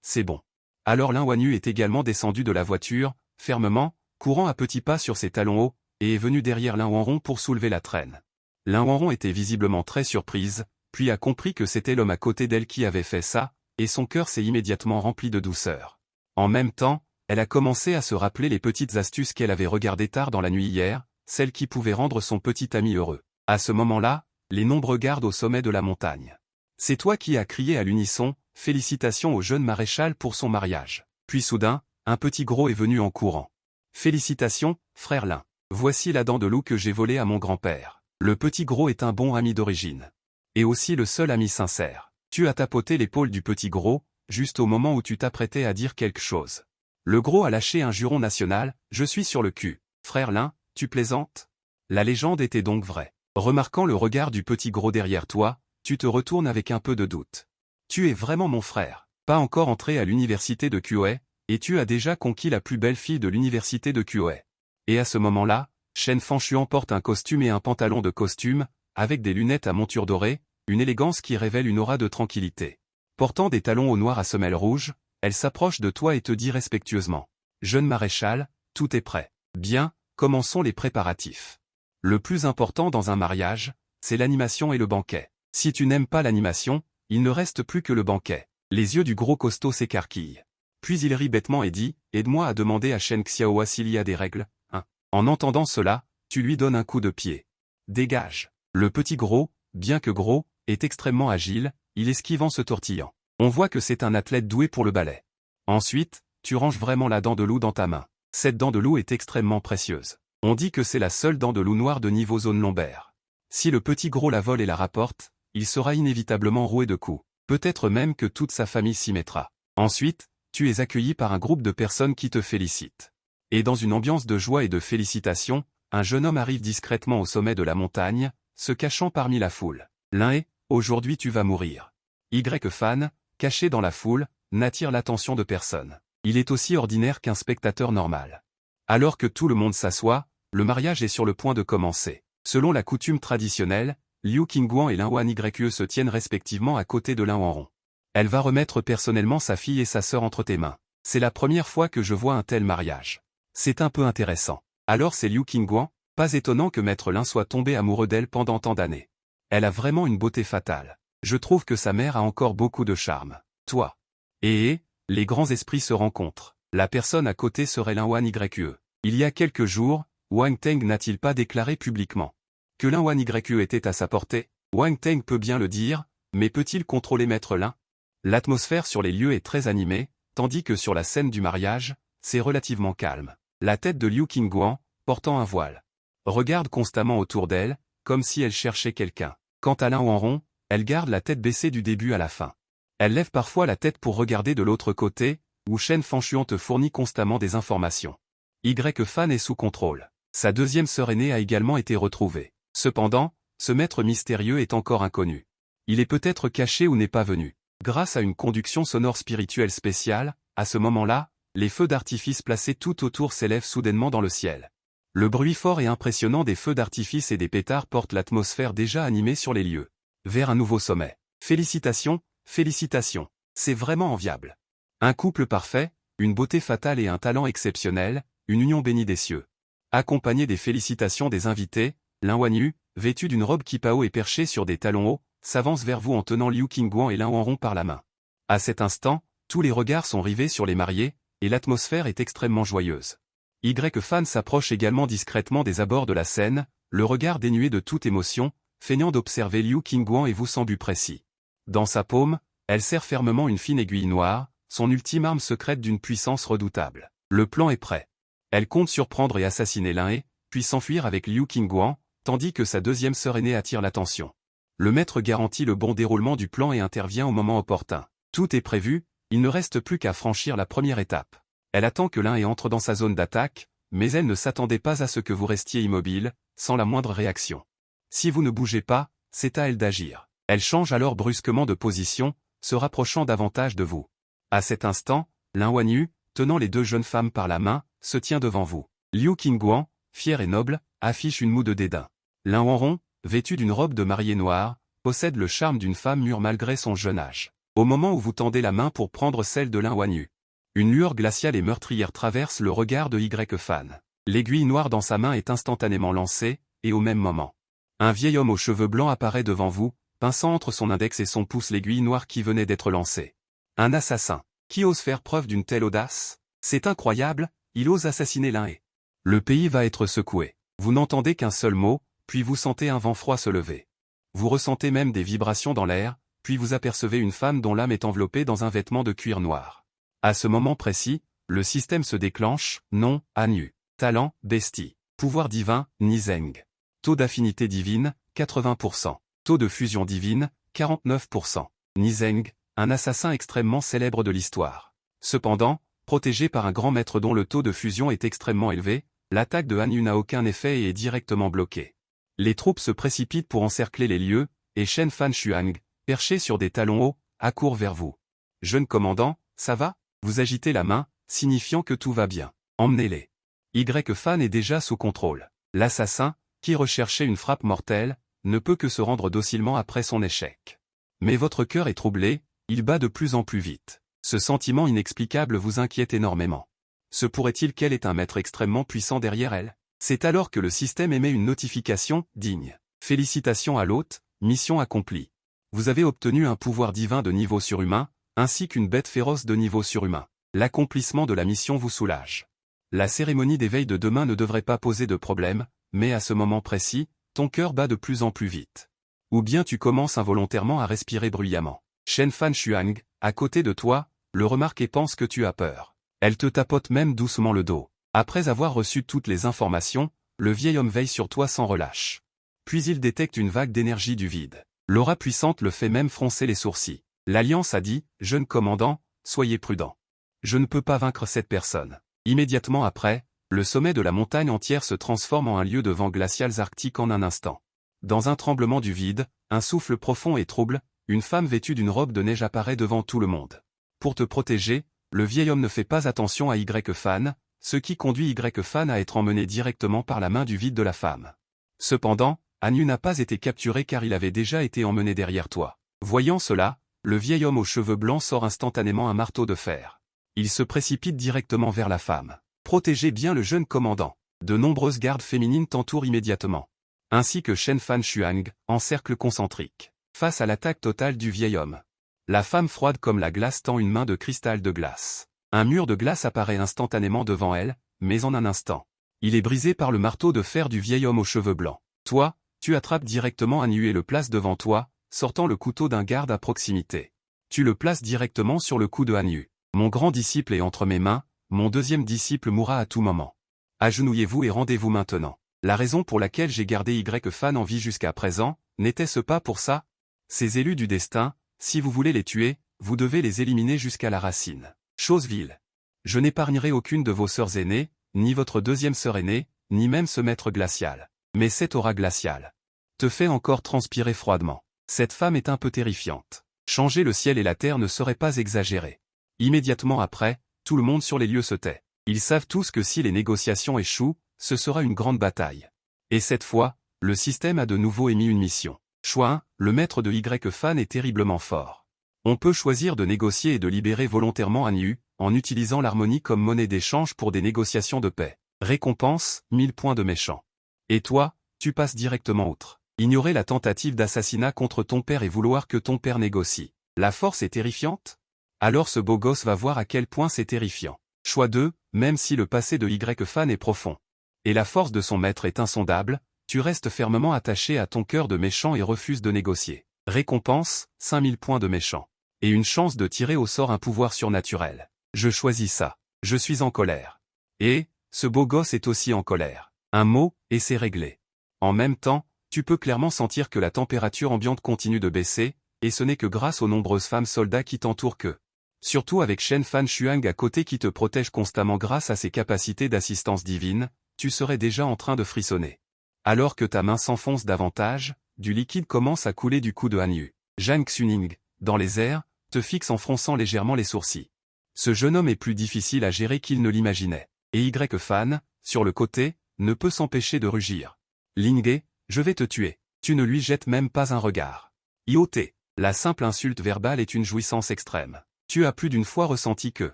c'est bon. Alors Lin Wanru est également descendu de la voiture, fermement, courant à petits pas sur ses talons hauts, et est venu derrière Lin Wanru pour soulever la traîne. Lin Wanru était visiblement très surprise, puis a compris que c'était l'homme à côté d'elle qui avait fait ça, et son cœur s'est immédiatement rempli de douceur. En même temps, elle a commencé à se rappeler les petites astuces qu'elle avait regardées tard dans la nuit hier, celles qui pouvaient rendre son petit ami heureux. À ce moment-là, les nombreux gardes au sommet de la montagne. C'est toi qui as crié à l'unisson, félicitations au jeune maréchal pour son mariage. Puis soudain, un petit gros est venu en courant. Félicitations, frère Lin. Voici la dent de loup que j'ai volée à mon grand-père. Le petit gros est un bon ami d'origine. Et aussi le seul ami sincère. Tu as tapoté l'épaule du petit gros, juste au moment où tu t'apprêtais à dire quelque chose. Le gros a lâché un juron national, je suis sur le cul. Frère Lin, tu plaisantes? La légende était donc vraie. Remarquant le regard du petit gros derrière toi, tu te retournes avec un peu de doute. Tu es vraiment mon frère. Pas encore entré à l'université de Kyoei, et tu as déjà conquis la plus belle fille de l'université de Kyoei. Et à ce moment-là, Shen Fanshuan porte un costume et un pantalon de costume, avec des lunettes à monture dorée, une élégance qui révèle une aura de tranquillité. Portant des talons au noir à semelles rouges, elle s'approche de toi et te dit respectueusement. Jeune maréchal, tout est prêt. Bien, commençons les préparatifs. Le plus important dans un mariage, c'est l'animation et le banquet. Si tu n'aimes pas l'animation, il ne reste plus que le banquet. Les yeux du gros costaud s'écarquillent. Puis il rit bêtement et dit, aide-moi à demander à Shen Xiaohua s'il y a des règles, hein. En entendant cela, tu lui donnes un coup de pied. Dégage. Le petit gros, bien que gros, est extrêmement agile, il esquive en se tortillant. On voit que c'est un athlète doué pour le ballet. Ensuite, tu ranges vraiment la dent de loup dans ta main. Cette dent de loup est extrêmement précieuse. On dit que c'est la seule dent de loup noire de niveau zone lombaire. Si le petit gros la vole et la rapporte, il sera inévitablement roué de coups. Peut-être même que toute sa famille s'y mettra. Ensuite, tu es accueilli par un groupe de personnes qui te félicitent. Et dans une ambiance de joie et de félicitations, un jeune homme arrive discrètement au sommet de la montagne, se cachant parmi la foule. L'un est « Aujourd'hui tu vas mourir ». Y Fan, caché dans la foule, n'attire l'attention de personne. Il est aussi ordinaire qu'un spectateur normal. Alors que tout le monde s'assoit, le mariage est sur le point de commencer. Selon la coutume traditionnelle, Liu Qingguan et Lin Huan Yue se tiennent respectivement à côté de Lin Huanrong. Elle va remettre personnellement sa fille et sa sœur entre tes mains. C'est la première fois que je vois un tel mariage. C'est un peu intéressant. Alors c'est Liu Qingguan, pas étonnant que maître Lin soit tombé amoureux d'elle pendant tant d'années. Elle a vraiment une beauté fatale. Je trouve que sa mère a encore beaucoup de charme. Toi. Les grands esprits se rencontrent. La personne à côté serait Lin Huan Yue. Il y a quelques jours, Wang Teng n'a-t-il pas déclaré publiquement que Lin Huan Yue était à sa portée? Wang Teng peut bien le dire, mais peut-il contrôler maître Lin? L'atmosphère sur les lieux est très animée, tandis que sur la scène du mariage, c'est relativement calme. La tête de Liu Qingguan, portant un voile, regarde constamment autour d'elle, comme si elle cherchait quelqu'un. Quant à Lin Huanrong, elle garde la tête baissée du début à la fin. Elle lève parfois la tête pour regarder de l'autre côté, où Shen Fanshuan te fournit constamment des informations. Y Fan est sous contrôle. Sa deuxième sœur aînée a également été retrouvée. Cependant, ce maître mystérieux est encore inconnu. Il est peut-être caché ou n'est pas venu. Grâce à une conduction sonore spirituelle spéciale, à ce moment-là, les feux d'artifice placés tout autour s'élèvent soudainement dans le ciel. Le bruit fort et impressionnant des feux d'artifice et des pétards porte l'atmosphère déjà animée sur les lieux vers un nouveau sommet. Félicitations, félicitations. C'est vraiment enviable. Un couple parfait, une beauté fatale et un talent exceptionnel, une union bénie des cieux. Accompagné des félicitations des invités, Lin Huan Yue, vêtu d'une robe kipao et perché sur des talons hauts, s'avance vers vous en tenant Liu Qingguan et Lin Huanrong par la main. À cet instant, tous les regards sont rivés sur les mariés, et l'atmosphère est extrêmement joyeuse. Y Fan s'approche également discrètement des abords de la scène, le regard dénué de toute émotion, feignant d'observer Liu Qingguan et vous sans but précis. Dans sa paume, elle serre fermement une fine aiguille noire, son ultime arme secrète d'une puissance redoutable. Le plan est prêt. Elle compte surprendre et assassiner Lin He, puis s'enfuir avec Liu Qingguan, tandis que sa deuxième sœur aînée attire l'attention. Le maître garantit le bon déroulement du plan et intervient au moment opportun. Tout est prévu, il ne reste plus qu'à franchir la première étape. Elle attend que Lin He entre dans sa zone d'attaque, mais elle ne s'attendait pas à ce que vous restiez immobile, sans la moindre réaction. Si vous ne bougez pas, c'est à elle d'agir. Elle change alors brusquement de position, se rapprochant davantage de vous. À cet instant, Lin Huan Yue, tenant les deux jeunes femmes par la main, se tient devant vous. Liu Qingguan, fier et noble, affiche une moue de dédain. Lin Huanrong, vêtu d'une robe de mariée noire, possède le charme d'une femme mûre malgré son jeune âge. Au moment où vous tendez la main pour prendre celle de Lin Huan Yue, une lueur glaciale et meurtrière traverse le regard de Y Fan. L'aiguille noire dans sa main est instantanément lancée, et au même moment, un vieil homme aux cheveux blancs apparaît devant vous, pinçant entre son index et son pouce l'aiguille noire qui venait d'être lancée. Un assassin. Qui ose faire preuve d'une telle audace? C'est incroyable, il ose assassiner Lin He. Le pays va être secoué. Vous n'entendez qu'un seul mot, puis vous sentez un vent froid se lever. Vous ressentez même des vibrations dans l'air, puis vous apercevez une femme dont l'âme est enveloppée dans un vêtement de cuir noir. À ce moment précis, le système se déclenche, nom, Han Yu. Talent, bestie. Pouvoir divin, Nizeng. Taux d'affinité divine, 80%. Taux de fusion divine, 49%. Nizeng, un assassin extrêmement célèbre de l'histoire. Cependant, protégé par un grand maître dont le taux de fusion est extrêmement élevé, l'attaque de Han Yu n'a aucun effet et est directement bloquée. Les troupes se précipitent pour encercler les lieux, et Shen Fanshuan, perché sur des talons hauts, accourt vers vous. Jeune commandant, ça va? Vous agitez la main, signifiant que tout va bien. Emmenez-les. Y Fan est déjà sous contrôle. L'assassin, qui recherchait une frappe mortelle, ne peut que se rendre docilement après son échec. Mais votre cœur est troublé, il bat de plus en plus vite. Ce sentiment inexplicable vous inquiète énormément. Se pourrait-il qu'elle ait un maître extrêmement puissant derrière elle? C'est alors que le système émet une notification, digne. Félicitations à l'hôte, mission accomplie. Vous avez obtenu un pouvoir divin de niveau surhumain, ainsi qu'une bête féroce de niveau surhumain. L'accomplissement de la mission vous soulage. La cérémonie d'éveil de demain ne devrait pas poser de problème, mais à ce moment précis, ton cœur bat de plus en plus vite. Ou bien tu commences involontairement à respirer bruyamment. Shen Fanshuan, à côté de toi, le remarque et pense que tu as peur. Elle te tapote même doucement le dos. Après avoir reçu toutes les informations, le vieil homme veille sur toi sans relâche. Puis il détecte une vague d'énergie du vide. L'aura puissante le fait même froncer les sourcils. L'Alliance a dit, jeune commandant, soyez prudent. Je ne peux pas vaincre cette personne. Immédiatement après, le sommet de la montagne entière se transforme en un lieu de vents glacials arctiques en un instant. Dans un tremblement du vide, un souffle profond et trouble, une femme vêtue d'une robe de neige apparaît devant tout le monde. Pour te protéger, le vieil homme ne fait pas attention à Y-Fan, ce qui conduit Y-Fan à être emmené directement par la main du vide de la femme. Cependant, Hanyu n'a pas été capturé car il avait déjà été emmené derrière toi. Voyant cela, le vieil homme aux cheveux blancs sort instantanément un marteau de fer. Il se précipite directement vers la femme. Protégez bien le jeune commandant. De nombreuses gardes féminines t'entourent immédiatement. Ainsi que Shen Fan Shuang, en cercle concentrique. Face à l'attaque totale du vieil homme. La femme froide comme la glace tend une main de cristal de glace. Un mur de glace apparaît instantanément devant elle, mais en un instant. Il est brisé par le marteau de fer du vieil homme aux cheveux blancs. Toi, tu attrapes directement Hanyu et le places devant toi, sortant le couteau d'un garde à proximité. Tu le places directement sur le cou de Hanyu. Mon grand disciple est entre mes mains, mon deuxième disciple mourra à tout moment. Agenouillez-vous et rendez-vous maintenant. La raison pour laquelle j'ai gardé Y-Fan en vie jusqu'à présent, n'était-ce pas pour ça? Ces élus du destin, si vous voulez les tuer, vous devez les éliminer jusqu'à la racine. Chose vile. Je n'épargnerai aucune de vos sœurs aînées, ni votre deuxième sœur aînée, ni même ce maître glacial. Mais cette aura glaciale te fait encore transpirer froidement. Cette femme est un peu terrifiante. Changer le ciel et la terre ne serait pas exagéré. Immédiatement après, tout le monde sur les lieux se tait. Ils savent tous que si les négociations échouent, ce sera une grande bataille. Et cette fois, le système a de nouveau émis une mission. Choix 1, le maître de Y-Fan est terriblement fort. On peut choisir de négocier et de libérer volontairement Hanyu, en utilisant l'harmonie comme monnaie d'échange pour des négociations de paix. Récompense, 1000 points de méchant. Et toi, tu passes directement outre. Ignorer la tentative d'assassinat contre ton père et vouloir que ton père négocie. La force est terrifiante? Alors ce beau gosse va voir à quel point c'est terrifiant. Choix 2, même si le passé de Y-Fan est profond. Et la force de son maître est insondable, tu restes fermement attaché à ton cœur de méchant et refuses de négocier. Récompense, 5000 points de méchant. Et une chance de tirer au sort un pouvoir surnaturel. Je choisis ça. Je suis en colère. Et, ce beau gosse est aussi en colère. Un mot, et c'est réglé. En même temps, tu peux clairement sentir que la température ambiante continue de baisser, et ce n'est que grâce aux nombreuses femmes soldats qui t'entourent que. Surtout avec Shen Fan Shuang à côté qui te protège constamment grâce à ses capacités d'assistance divine, tu serais déjà en train de frissonner. Alors que ta main s'enfonce davantage, du liquide commence à couler du cou de Hanyu. Zhang Xuning, dans les airs, te fixe en fronçant légèrement les sourcils. Ce jeune homme est plus difficile à gérer qu'il ne l'imaginait. Et Y-Fan, sur le côté, ne peut s'empêcher de rugir. Linghe, je vais te tuer. Tu ne lui jettes même pas un regard. IOT, la simple insulte verbale est une jouissance extrême. Tu as plus d'une fois ressenti que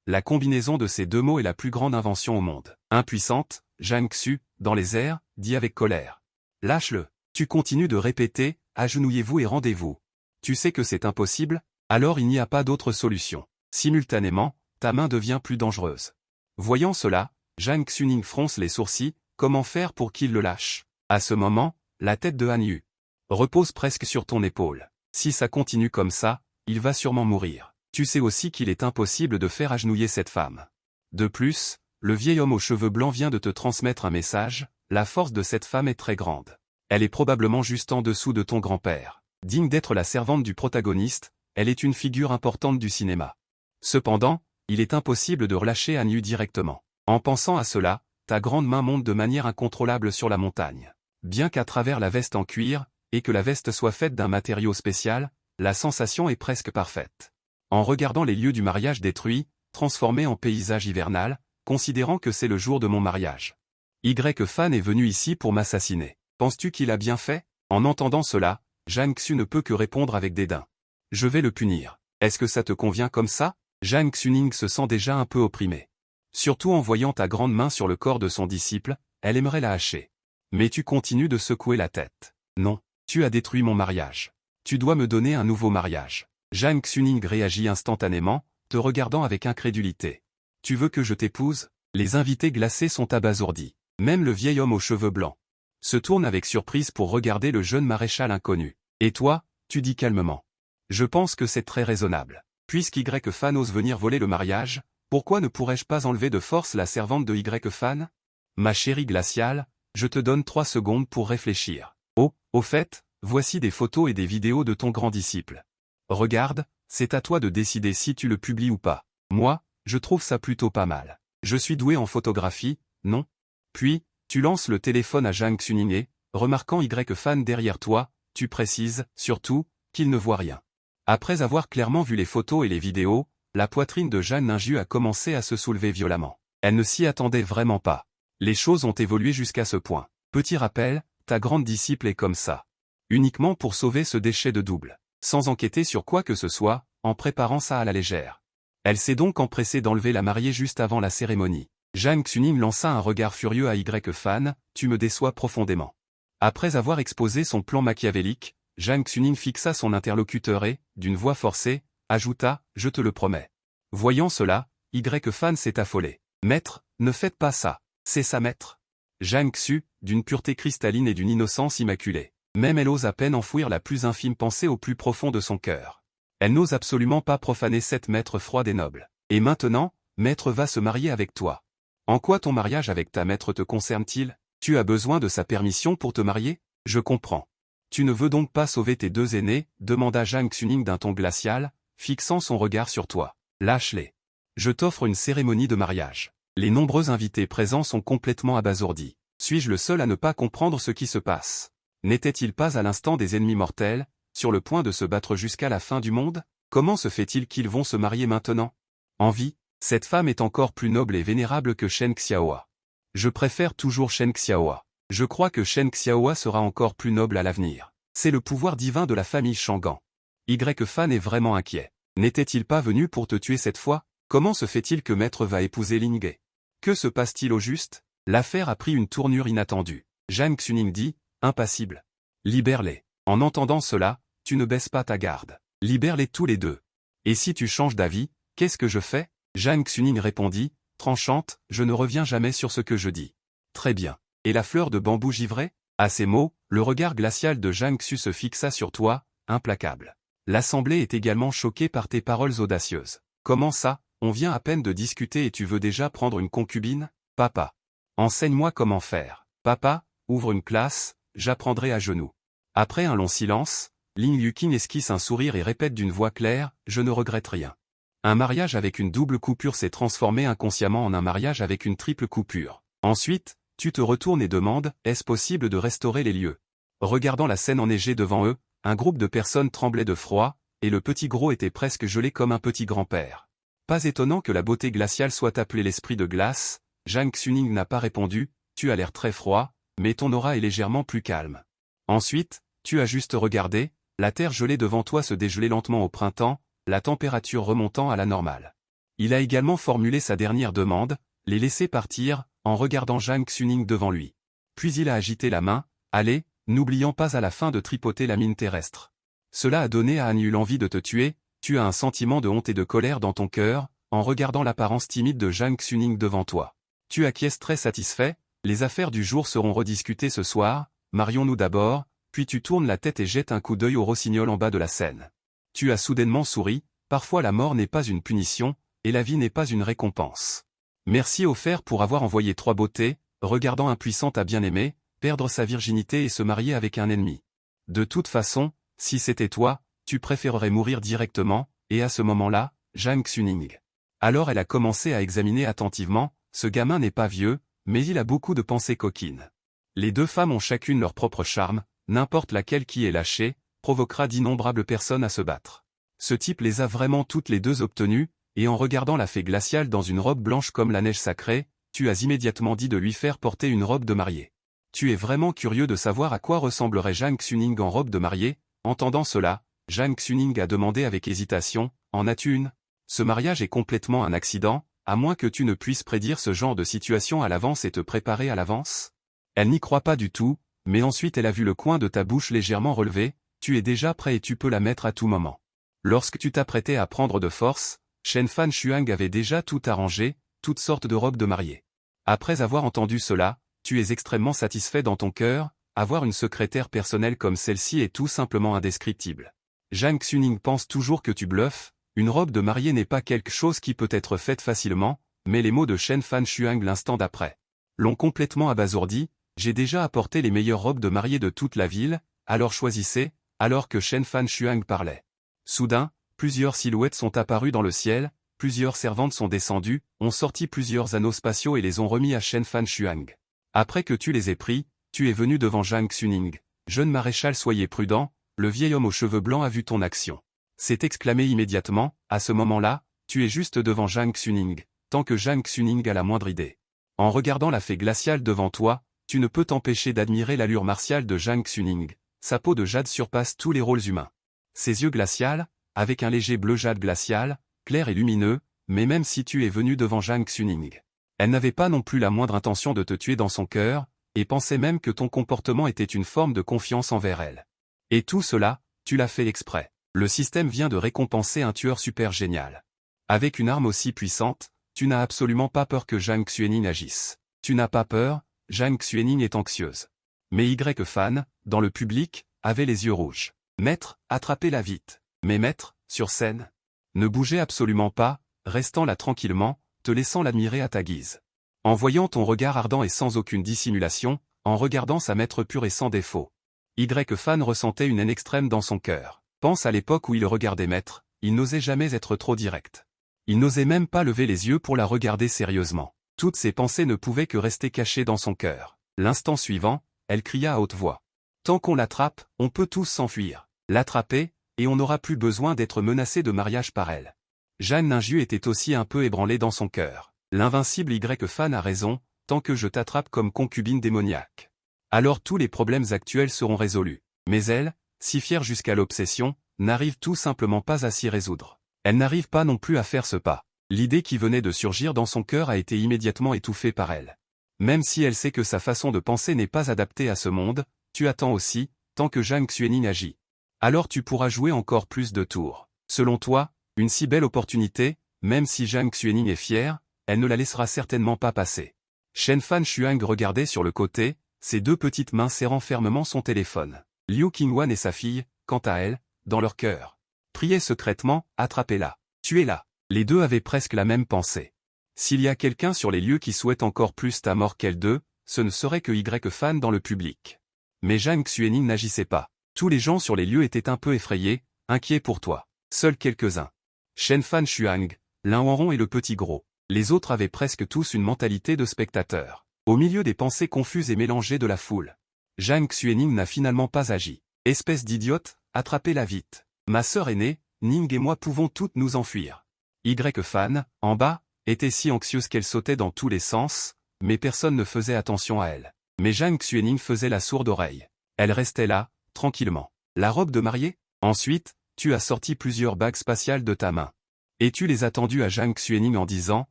la combinaison de ces deux mots est la plus grande invention au monde. Impuissante, Zhang Xu, dans les airs, dit avec colère. Lâche-le. Tu continues de répéter, agenouillez-vous et rendez-vous. Tu sais que c'est impossible, alors il n'y a pas d'autre solution. Simultanément, ta main devient plus dangereuse. Voyant cela, Zhang Xuning fronce les sourcils, comment faire pour qu'il le lâche? À ce moment, la tête de Hanyu repose presque sur ton épaule. Si ça continue comme ça, il va sûrement mourir. Tu sais aussi qu'il est impossible de faire agenouiller cette femme. De plus, le vieil homme aux cheveux blancs vient de te transmettre un message, la force de cette femme est très grande. Elle est probablement juste en dessous de ton grand-père. Digne d'être la servante du protagoniste, elle est une figure importante du cinéma. Cependant, il est impossible de relâcher Hanyu directement. En pensant à cela, ta grande main monte de manière incontrôlable sur la montagne. Bien qu'à travers la veste en cuir, et que la veste soit faite d'un matériau spécial, la sensation est presque parfaite. En regardant les lieux du mariage détruits, transformés en paysage hivernal, considérant que c'est le jour de mon mariage. Y-Fan est venu ici pour m'assassiner. Penses-tu qu'il a bien fait? En entendant cela, Zhang Xu ne peut que répondre avec dédain. Je vais le punir. Est-ce que ça te convient comme ça? Zhang Xuning se sent déjà un peu opprimé. Surtout en voyant ta grande main sur le corps de son disciple, elle aimerait la hacher. Mais tu continues de secouer la tête. Non, tu as détruit mon mariage. Tu dois me donner un nouveau mariage. Zhang Xuning réagit instantanément, te regardant avec incrédulité. Tu veux que je t'épouse? Les invités glacés sont abasourdis. Même le vieil homme aux cheveux blancs se tourne avec surprise pour regarder le jeune maréchal inconnu. Et toi, tu dis calmement. Je pense que c'est très raisonnable. Puisqu'Y-Fan ose venir voler le mariage, pourquoi ne pourrais-je pas enlever de force la servante de Y-Fan? Ma chérie glaciale, je te donne 3 secondes pour réfléchir. Oh, au fait, voici des photos et des vidéos de ton grand disciple. Regarde, c'est à toi de décider si tu le publies ou pas. Moi, je trouve ça plutôt pas mal. Je suis doué en photographie, non? Puis, tu lances le téléphone à Zhang Xuning et, remarquant Y-Fan derrière toi, tu précises, surtout, qu'il ne voit rien. Après avoir clairement vu les photos et les vidéos, la poitrine de Zhang Ningyu a commencé à se soulever violemment. Elle ne s'y attendait vraiment pas. Les choses ont évolué jusqu'à ce point. Petit rappel, ta grande disciple est comme ça. Uniquement pour sauver ce déchet de double. Sans enquêter sur quoi que ce soit, en préparant ça à la légère. Elle s'est donc empressée d'enlever la mariée juste avant la cérémonie. Zhang Xuning lança un regard furieux à Y-Fan, tu me déçois profondément. Après avoir exposé son plan machiavélique, Zhang Xuning fixa son interlocuteur et, d'une voix forcée, ajouta, je te le promets. Voyant cela, Y-Fan s'est affolé. Maître, ne faites pas ça. C'est ça maître. Zhang Xu, d'une pureté cristalline et d'une innocence immaculée. Même elle ose à peine enfouir la plus infime pensée au plus profond de son cœur. Elle n'ose absolument pas profaner cette maître froide et noble. Et maintenant, maître va se marier avec toi. En quoi ton mariage avec ta maître te concerne-t-il? Tu as besoin de sa permission pour te marier? Je comprends. Tu ne veux donc pas sauver tes deux aînés? Demanda Zhang Xuning d'un ton glacial, fixant son regard sur toi. Lâche-les. Je t'offre une cérémonie de mariage. Les nombreux invités présents sont complètement abasourdis. Suis-je le seul à ne pas comprendre ce qui se passe? N'étaient-ils pas à l'instant des ennemis mortels, sur le point de se battre jusqu'à la fin du monde? Comment se fait-il qu'ils vont se marier maintenant? En vie, cette femme est encore plus noble et vénérable que Shen Xiaohua. Je préfère toujours Shen Xiaohua. Je crois que Shen Xiaohua sera encore plus noble à l'avenir. C'est le pouvoir divin de la famille Shangan. Y-Fan est vraiment inquiet. N'était-il pas venu pour te tuer cette fois? Comment se fait-il que maître va épouser Lingge? Que se passe-t-il au juste? L'affaire a pris une tournure inattendue. Zhang Xuning dit, impassible. Libère-les. En entendant cela, tu ne baisses pas ta garde. Libère-les tous les deux. Et si tu changes d'avis, qu'est-ce que je fais? Zhang Xuning répondit, tranchante, je ne reviens jamais sur ce que je dis. Très bien. Et la fleur de bambou givrée? À ces mots, le regard glacial de Zhang Xu se fixa sur toi, implacable. L'assemblée est également choquée par tes paroles audacieuses. Comment ça, on vient à peine de discuter et tu veux déjà prendre une concubine? Papa. Enseigne-moi comment faire. Papa, ouvre une classe, j'apprendrai à genoux. Après un long silence, Lin Yuqing esquisse un sourire et répète d'une voix claire, je ne regrette rien. Un mariage avec une double coupure s'est transformé inconsciemment en un mariage avec une triple coupure. Ensuite, tu te retournes et demandes, est-ce possible de restaurer les lieux? Regardant la scène enneigée devant eux, un groupe de personnes tremblait de froid, et le petit gros était presque gelé comme un petit grand-père. Pas étonnant que la beauté glaciale soit appelée l'esprit de glace, Zhang Xuning n'a pas répondu, tu as l'air très froid, mais ton aura est légèrement plus calme. Ensuite, tu as juste regardé, la terre gelée devant toi se dégelait lentement au printemps, la température remontant à la normale. Il a également formulé sa dernière demande, les laisser partir, en regardant Zhang Xuning devant lui. Puis il a agité la main, allez, n'oublions pas à la fin de tripoter la mine terrestre. Cela a donné à Anu l'envie de te tuer, tu as un sentiment de honte et de colère dans ton cœur, en regardant l'apparence timide de Zhang Xuning devant toi. Tu acquiesces très satisfait, les affaires du jour seront rediscutées ce soir, marions-nous d'abord, puis tu tournes la tête et jettes un coup d'œil au rossignol en bas de la scène. Tu as soudainement souri, parfois la mort n'est pas une punition, et la vie n'est pas une récompense. Merci offert pour avoir envoyé trois beautés, regardant impuissant ta bien-aimée, perdre sa virginité et se marier avec un ennemi. De toute façon, si c'était toi, tu préférerais mourir directement, et à ce moment-là, Zhang Xuning. Alors elle a commencé à examiner attentivement, ce gamin n'est pas vieux, mais il a beaucoup de pensées coquines. Les deux femmes ont chacune leur propre charme, n'importe laquelle qui est lâchée, provoquera d'innombrables personnes à se battre. Ce type les a vraiment toutes les deux obtenues, et en regardant la fée glaciale dans une robe blanche comme la neige sacrée, tu as immédiatement dit de lui faire porter une robe de mariée. Tu es vraiment curieux de savoir à quoi ressemblerait Zhang Xuning en robe de mariée. Entendant cela, Zhang Xuning a demandé avec hésitation, en as-tu une? Ce mariage est complètement un accident, à moins que tu ne puisses prédire ce genre de situation à l'avance et te préparer à l'avance? Elle n'y croit pas du tout, mais ensuite elle a vu le coin de ta bouche légèrement relevé, tu es déjà prêt et tu peux la mettre à tout moment. Lorsque tu t'apprêtais à prendre de force, Shen Fan Shuang avait déjà tout arrangé, toutes sortes de robes de mariée. Après avoir entendu cela, tu es extrêmement satisfait dans ton cœur, avoir une secrétaire personnelle comme celle-ci est tout simplement indescriptible. Zhang Xuning pense toujours que tu bluffes, une robe de mariée n'est pas quelque chose qui peut être faite facilement, mais les mots de Shen Fan Shuang l'instant d'après l'ont complètement abasourdi, j'ai déjà apporté les meilleures robes de mariée de toute la ville, alors choisissez, alors que Shen Fan Shuang parlait. Soudain, plusieurs silhouettes sont apparues dans le ciel, plusieurs servantes sont descendues, ont sorti plusieurs anneaux spatiaux et les ont remis à Shen Fan Shuang. Après que tu les aies pris, tu es venu devant Zhang Xuning. Jeune maréchal, soyez prudent, le vieil homme aux cheveux blancs a vu ton action. S'est exclamé immédiatement, à ce moment-là, tu es juste devant Zhang Xuning, tant que Zhang Xuning a la moindre idée. En regardant la fée glaciale devant toi, tu ne peux t'empêcher d'admirer l'allure martiale de Zhang Xuning. Sa peau de jade surpasse tous les rôles humains. Ses yeux glaciales, avec un léger bleu jade glacial, clair et lumineux, mais même si tu es venu devant Zhang Xuning, elle n'avait pas non plus la moindre intention de te tuer dans son cœur, et pensait même que ton comportement était une forme de confiance envers elle. Et tout cela, tu l'as fait exprès. Le système vient de récompenser un tueur super génial. Avec une arme aussi puissante, tu n'as absolument pas peur que Zhang Xuening agisse. Tu n'as pas peur, Zhang Xuening est anxieuse. Mais Y Fan, dans le public, avait les yeux rouges. Maître, attrapez-la vite. Mais maître, sur scène, ne bougez absolument pas, restant là tranquillement, te laissant l'admirer à ta guise. En voyant ton regard ardent et sans aucune dissimulation, en regardant sa maître pure et sans défaut. Y Fan ressentait une haine extrême dans son cœur. Pense à l'époque où il regardait maître, il n'osait jamais être trop direct. Il n'osait même pas lever les yeux pour la regarder sérieusement. Toutes ses pensées ne pouvaient que rester cachées dans son cœur. L'instant suivant, elle cria à haute voix. Tant qu'on l'attrape, on peut tous s'enfuir. L'attraper, et on n'aura plus besoin d'être menacé de mariage par elle. Jeanne Ninju était aussi un peu ébranlée dans son cœur. L'invincible Y Fan a raison, tant que je t'attrape comme concubine démoniaque. Alors tous les problèmes actuels seront résolus. Mais elle, si fière jusqu'à l'obsession, n'arrive tout simplement pas à s'y résoudre. Elle n'arrive pas non plus à faire ce pas. L'idée qui venait de surgir dans son cœur a été immédiatement étouffée par elle. Même si elle sait que sa façon de penser n'est pas adaptée à ce monde, tu attends aussi, tant que Zhang Xuening agit. Alors tu pourras jouer encore plus de tours. Selon toi, une si belle opportunité, même si Zhang Xuening est fière, elle ne la laissera certainement pas passer. Shen Fan Shuang regardait sur le côté, ses deux petites mains serrant fermement son téléphone. Liu Qingwan et sa fille, quant à elle, dans leur cœur, priaient secrètement, attrapez-la, tuez-la. Les deux avaient presque la même pensée. S'il y a quelqu'un sur les lieux qui souhaite encore plus ta mort qu'elles deux, ce ne serait que Y Fan dans le public. Mais Zhang Xuening n'agissait pas. Tous les gens sur les lieux étaient un peu effrayés, inquiets pour toi. Seuls quelques-uns. Shen Fan Shuang, l'un en rond et le petit gros. Les autres avaient presque tous une mentalité de spectateurs. Au milieu des pensées confuses et mélangées de la foule, Zhang Xuening n'a finalement pas agi. Espèce d'idiote, attrapez-la vite. Ma sœur aînée, Ning et moi pouvons toutes nous enfuir. Y Fan, en bas, était si anxieuse qu'elle sautait dans tous les sens, mais personne ne faisait attention à elle. Mais Zhang Xuening faisait la sourde oreille. Elle restait là, tranquillement. La robe de mariée? Ensuite, tu as sorti plusieurs bagues spatiales de ta main. Et tu les as tendues à Zhang Xuening en disant,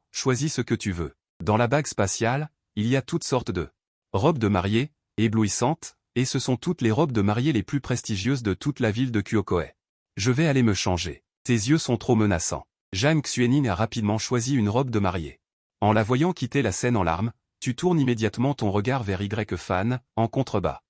choisis ce que tu veux. Dans la bague spatiale, il y a toutes sortes de robes de mariée, éblouissantes, et ce sont toutes les robes de mariée les plus prestigieuses de toute la ville de Kyokoe. Je vais aller me changer. Tes yeux sont trop menaçants. Zhang Xuening a rapidement choisi une robe de mariée. En la voyant quitter la scène en larmes, tu tournes immédiatement ton regard vers Y Fan, en contrebas.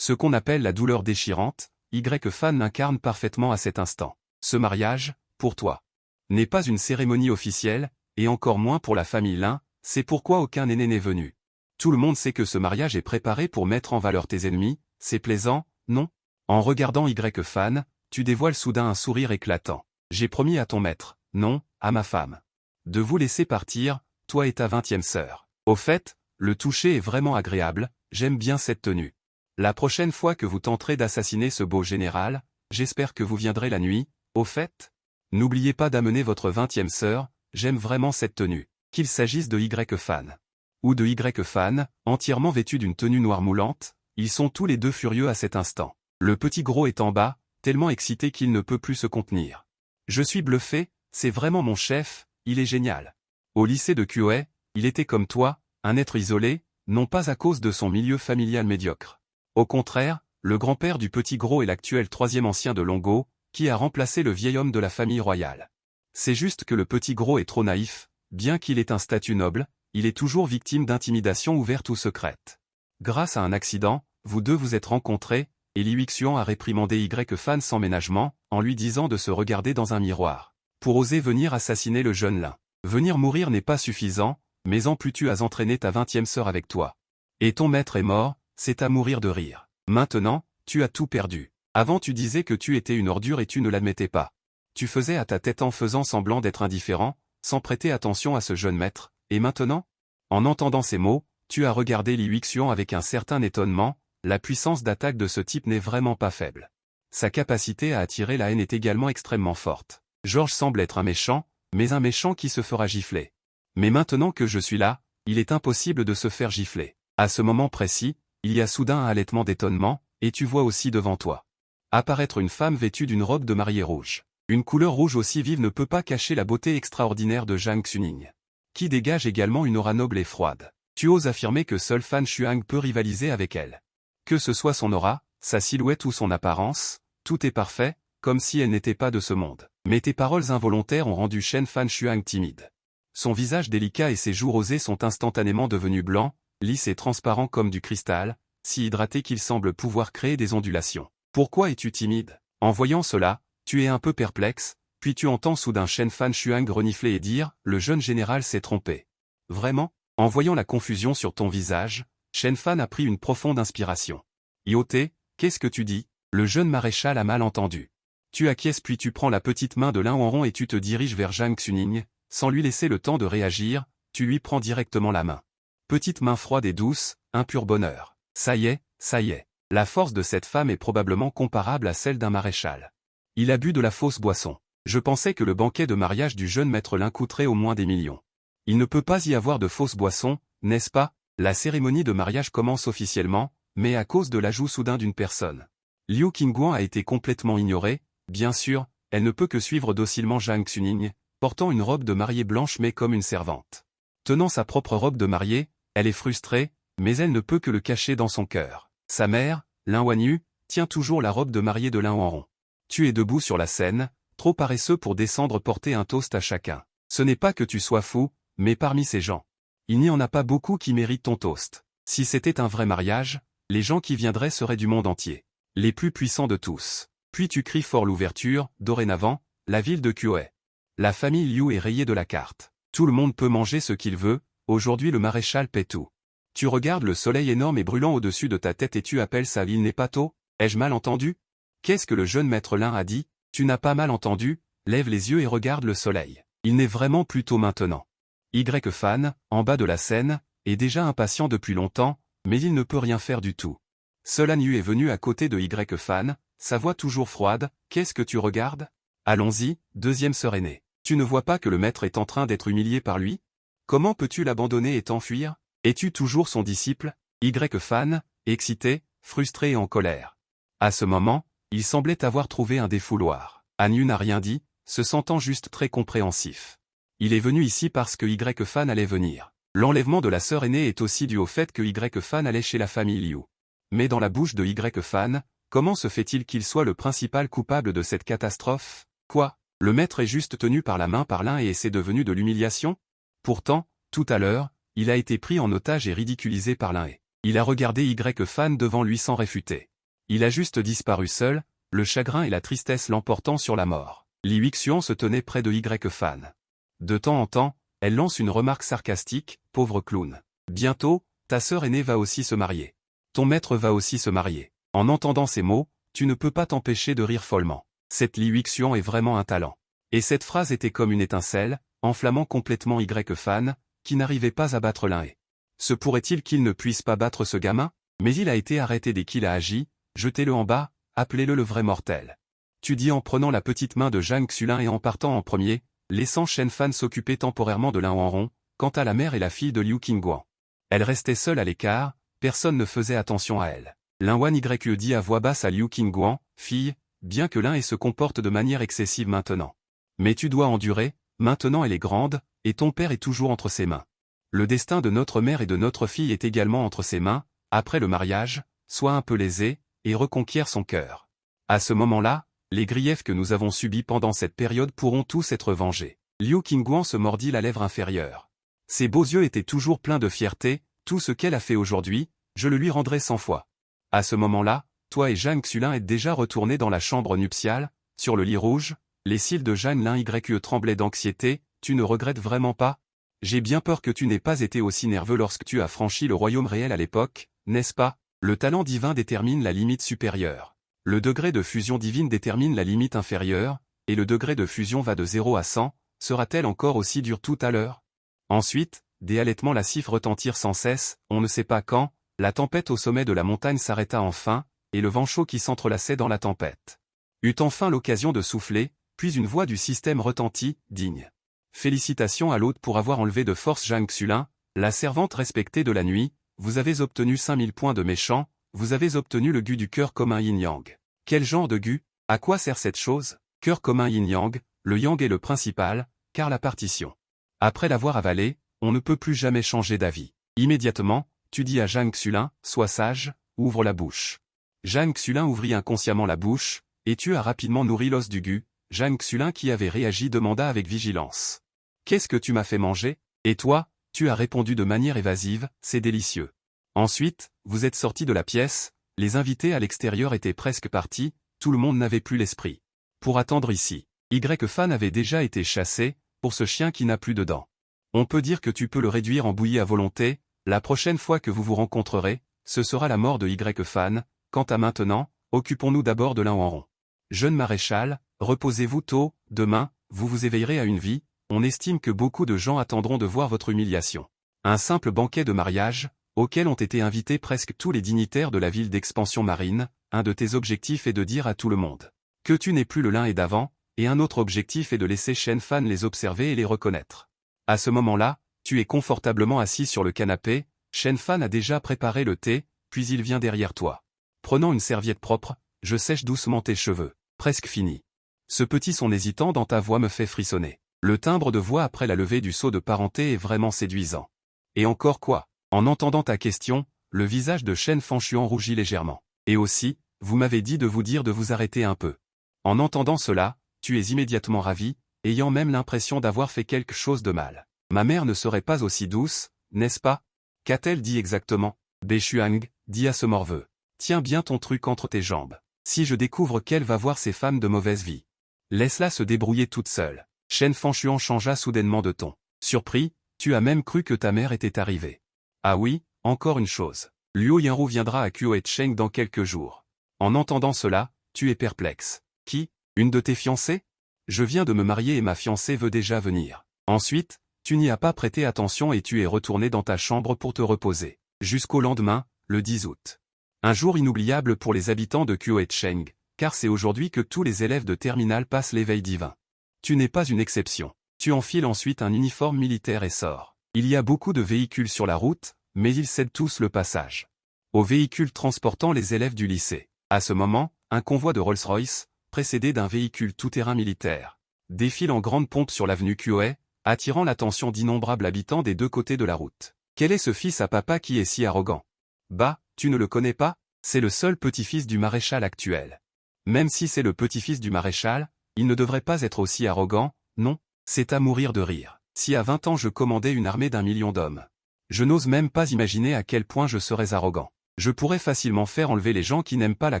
Ce qu'on appelle la douleur déchirante, Y Fan l'incarne parfaitement à cet instant. Ce mariage, pour toi, n'est pas une cérémonie officielle, et encore moins pour la famille Lin, c'est pourquoi aucun aîné n'est venu. Tout le monde sait que ce mariage est préparé pour mettre en valeur tes ennemis, c'est plaisant, non? En regardant Y Fan, tu dévoiles soudain un sourire éclatant. J'ai promis à ton maître, non, à ma femme, de vous laisser partir, toi et ta 20e sœur. Au fait, le toucher est vraiment agréable, j'aime bien cette tenue. La prochaine fois que vous tenterez d'assassiner ce beau général, j'espère que vous viendrez la nuit, au fait. N'oubliez pas d'amener votre 20e sœur, j'aime vraiment cette tenue. Qu'il s'agisse de Y Fan ou de Y Fan, entièrement vêtu d'une tenue noire moulante, ils sont tous les deux furieux à cet instant. Le petit gros est en bas, tellement excité qu'il ne peut plus se contenir. Je suis bluffé, c'est vraiment mon chef, il est génial. Au lycée de Kyoe, il était comme toi, un être isolé, non pas à cause de son milieu familial médiocre. Au contraire, le grand-père du petit gros est l'actuel 3e ancien de Longo, qui a remplacé le vieil homme de la famille royale. C'est juste que le petit gros est trop naïf, bien qu'il ait un statut noble, il est toujours victime d'intimidation ouverte ou secrète. Grâce à un accident, vous deux vous êtes rencontrés, et Liu Xuan a réprimandé Y Fan sans ménagement, en lui disant de se regarder dans un miroir, pour oser venir assassiner le jeune Lin. Venir mourir n'est pas suffisant, mais en plus tu as entraîné ta 20e sœur avec toi. Et ton maître est mort, c'est à mourir de rire. Maintenant, tu as tout perdu. Avant tu disais que tu étais une ordure et tu ne l'admettais pas. Tu faisais à ta tête en faisant semblant d'être indifférent, sans prêter attention à ce jeune maître, et maintenant? En entendant ces mots, tu as regardé Li Yuxian avec un certain étonnement, la puissance d'attaque de ce type n'est vraiment pas faible. Sa capacité à attirer la haine est également extrêmement forte. Georges semble être un méchant, mais un méchant qui se fera gifler. Mais maintenant que je suis là, il est impossible de se faire gifler. À ce moment précis, il y a soudain un halètement d'étonnement, et tu vois aussi devant toi apparaître une femme vêtue d'une robe de mariée rouge. Une couleur rouge aussi vive ne peut pas cacher la beauté extraordinaire de Zhang Xuning, qui dégage également une aura noble et froide. Tu oses affirmer que seul Fan Shuang peut rivaliser avec elle. Que ce soit son aura, sa silhouette ou son apparence, tout est parfait, comme si elle n'était pas de ce monde. Mais tes paroles involontaires ont rendu Shen Fan Shuang timide. Son visage délicat et ses joues rosées sont instantanément devenus blancs, lisses et transparents comme du cristal, si hydratés qu'ils semblent pouvoir créer des ondulations. Pourquoi es-tu timide? En voyant cela, tu es un peu perplexe, puis tu entends soudain Shen Fan Shuang renifler et dire « Le jeune général s'est trompé. » Vraiment? En voyant la confusion sur ton visage, Shen Fan a pris une profonde inspiration. « Ioté, qu'est-ce que tu dis? » Le jeune maréchal a mal entendu. Tu acquiesces puis tu prends la petite main de Lin Wanron et tu te diriges vers Zhang Xuning, sans lui laisser le temps de réagir, tu lui prends directement la main. Petite main froide et douce, un pur bonheur. Ça y est, ça y est. La force de cette femme est probablement comparable à celle d'un maréchal. Il a bu de la fausse boisson. Je pensais que le banquet de mariage du jeune maître Lin coûterait au moins des millions. Il ne peut pas y avoir de fausse boisson, n'est-ce pas? La cérémonie de mariage commence officiellement, mais à cause de l'ajout soudain d'une personne. Liu Qingguan a été complètement ignorée, bien sûr, elle ne peut que suivre docilement Zhang Xuning, portant une robe de mariée blanche mais comme une servante. Tenant sa propre robe de mariée, elle est frustrée, mais elle ne peut que le cacher dans son cœur. Sa mère, Lin Wanyu, tient toujours la robe de mariée de Lin Wanron. Tu es debout sur la scène, trop paresseux pour descendre porter un toast à chacun. Ce n'est pas que tu sois fou, mais parmi ces gens, il n'y en a pas beaucoup qui méritent ton toast. Si c'était un vrai mariage, les gens qui viendraient seraient du monde entier. Les plus puissants de tous. Puis tu cries fort l'ouverture, dorénavant, la ville de Kuei. La famille Liu est rayée de la carte. Tout le monde peut manger ce qu'il veut, aujourd'hui le maréchal paie tout. Tu regardes le soleil énorme et brûlant au-dessus de ta tête et tu appelles ça l'île n'est pas tôt? Ai-je mal entendu? Qu'est-ce que le jeune maître Lin a dit? Tu n'as pas mal entendu, lève les yeux et regarde le soleil. Il n'est vraiment plus tôt maintenant. Y Fan, en bas de la scène, est déjà impatient depuis longtemps, mais il ne peut rien faire du tout. Seul Anyu est venu à côté de Y Fan, sa voix toujours froide, qu'est-ce que tu regardes? Allons-y, deuxième sœur aînée. Tu ne vois pas que le maître est en train d'être humilié par lui? Comment peux-tu l'abandonner et t'enfuir? Es-tu toujours son disciple? Y Fan, excité, frustré et en colère. À ce moment, il semblait avoir trouvé un défouloir. Anyu n'a rien dit, se sentant juste très compréhensif. Il est venu ici parce que Y Fan allait venir. L'enlèvement de la sœur aînée est aussi dû au fait que Y Fan allait chez la famille Liu. Mais dans la bouche de Y Fan, comment se fait-il qu'il soit le principal coupable de cette catastrophe? Quoi? Le maître est juste tenu par la main par l'un et c'est devenu de l'humiliation? Pourtant, tout à l'heure, il a été pris en otage et ridiculisé par l'un et il a regardé Y Fan devant lui sans réfuter. Il a juste disparu seul, le chagrin et la tristesse l'emportant sur la mort. Li Yuxian se tenait près de Y Fan. De temps en temps, elle lance une remarque sarcastique, pauvre clown. Bientôt, ta sœur aînée va aussi se marier. Ton maître va aussi se marier. En entendant ces mots, tu ne peux pas t'empêcher de rire follement. Cette Li Yuxian est vraiment un talent. Et cette phrase était comme une étincelle, enflammant complètement Y Fan, qui n'arrivait pas à battre l'un et. Se pourrait-il qu'il ne puisse pas battre ce gamin? Mais il a été arrêté dès qu'il a agi, jetez-le en bas, appelez-le le vrai mortel. Tu dis en prenant la petite main de Zhang Xulin et en partant en premier, laissant Shen Fan s'occuper temporairement de Lin Wanron, quant à la mère et la fille de Liu Qingguan. Elle restait seule à l'écart, personne ne faisait attention à elle. Lin Wan Y dit à voix basse à Liu Qingguan, fille, bien que l'un et se comporte de manière excessive maintenant. Mais tu dois endurer, maintenant elle est grande, et ton père est toujours entre ses mains. Le destin de notre mère et de notre fille est également entre ses mains, après le mariage, sois un peu lésé, et reconquiert son cœur. À ce moment-là, les griefs que nous avons subis pendant cette période pourront tous être vengés. Liu Qingguan se mordit la lèvre inférieure. Ses beaux yeux étaient toujours pleins de fierté, tout ce qu'elle a fait aujourd'hui, je le lui rendrai 100 fois. À ce moment-là, toi et Zhang Xulin êtes déjà retournés dans la chambre nuptiale, sur le lit rouge, les cils de Zhang Lin Y tremblaient d'anxiété, tu ne regrettes vraiment pas? J'ai bien peur que tu n'aies pas été aussi nerveux lorsque tu as franchi le royaume réel à l'époque, n'est-ce pas? Le talent divin détermine la limite supérieure. Le degré de fusion divine détermine la limite inférieure, et le degré de fusion va de 0 à 100, sera-t-elle encore aussi dure tout à l'heure? Ensuite, des halètements lascifs retentirent sans cesse, on ne sait pas quand, la tempête au sommet de la montagne s'arrêta enfin, et le vent chaud qui s'entrelaçait dans la tempête eut enfin l'occasion de souffler, puis une voix du système retentit, digne. Félicitations à l'hôte pour avoir enlevé de force Zhang Xulin, la servante respectée de la nuit, vous avez obtenu 5000 points de méchant, vous avez obtenu le gu du cœur commun yin-yang. Quel genre de gu? À quoi sert cette chose? Cœur commun yin-yang, le yang est le principal, car la partition. Après l'avoir avalé, on ne peut plus jamais changer d'avis. Immédiatement, tu dis à Zhang Xulin, sois sage, ouvre la bouche. Zhang Xulin ouvrit inconsciemment la bouche, et tu as rapidement nourri l'os du gu. Zhang Xulin qui avait réagi demanda avec vigilance. Qu'est-ce que tu m'as fait manger? Et toi, tu as répondu de manière évasive, c'est délicieux. Ensuite, vous êtes sortis de la pièce, les invités à l'extérieur étaient presque partis, tout le monde n'avait plus l'esprit. Pour attendre ici, Y-Fan avait déjà été chassé, pour ce chien qui n'a plus de dents. On peut dire que tu peux le réduire en bouillie à volonté, la prochaine fois que vous vous rencontrerez, ce sera la mort de Y-Fan, quant à maintenant, occupons-nous d'abord de l'un en rond. Jeune maréchal, reposez-vous tôt, demain, vous vous éveillerez à une vie, on estime que beaucoup de gens attendront de voir votre humiliation. Un simple banquet de mariage, auquel ont été invités presque tous les dignitaires de la ville d'expansion marine, un de tes objectifs est de dire à tout le monde que tu n'es plus le lin et d'avant, et un autre objectif est de laisser Shen Fan les observer et les reconnaître. À ce moment-là, tu es confortablement assis sur le canapé, Shen Fan a déjà préparé le thé, puis il vient derrière toi. Prenant une serviette propre, je sèche doucement tes cheveux. Presque fini. Ce petit son hésitant dans ta voix me fait frissonner. Le timbre de voix après la levée du sceau de parenté est vraiment séduisant. Et encore quoi? En entendant ta question, le visage de Shen Fanshuan rougit légèrement. Et aussi, vous m'avez dit de vous dire de vous arrêter un peu. En entendant cela, tu es immédiatement ravi, ayant même l'impression d'avoir fait quelque chose de mal. Ma mère ne serait pas aussi douce, n'est-ce pas? Qu'a-t-elle dit exactement? Bechuang, dis à ce morveux. Tiens bien ton truc entre tes jambes. Si je découvre qu'elle va voir ces femmes de mauvaise vie. Laisse-la se débrouiller toute seule. Shen Fanshuan changea soudainement de ton. Surpris, tu as même cru que ta mère était arrivée. Ah oui, encore une chose. Luo Yanru viendra à Kuo-Cheng dans quelques jours. En entendant cela, tu es perplexe. Qui? Une de tes fiancées? Je viens de me marier et ma fiancée veut déjà venir. Ensuite, tu n'y as pas prêté attention et tu es retourné dans ta chambre pour te reposer. Jusqu'au lendemain, le 10 août. Un jour inoubliable pour les habitants de Kuo-Cheng, car c'est aujourd'hui que tous les élèves de terminale passent l'éveil divin. Tu n'es pas une exception. Tu enfiles ensuite un uniforme militaire et sors. Il y a beaucoup de véhicules sur la route, mais ils cèdent tous le passage aux véhicules transportant les élèves du lycée. À ce moment, un convoi de Rolls-Royce, précédé d'un véhicule tout-terrain militaire, défile en grande pompe sur l'avenue Kuo, attirant l'attention d'innombrables habitants des deux côtés de la route. Quel est ce fils à papa qui est si arrogant? Bah, tu ne le connais pas? C'est le seul petit-fils du maréchal actuel. Même si c'est le petit-fils du maréchal, il ne devrait pas être aussi arrogant, non? C'est à mourir de rire. Si à 20 ans je commandais une armée d'1 million d'hommes. Je n'ose même pas imaginer à quel point je serais arrogant. Je pourrais facilement faire enlever les gens qui n'aiment pas la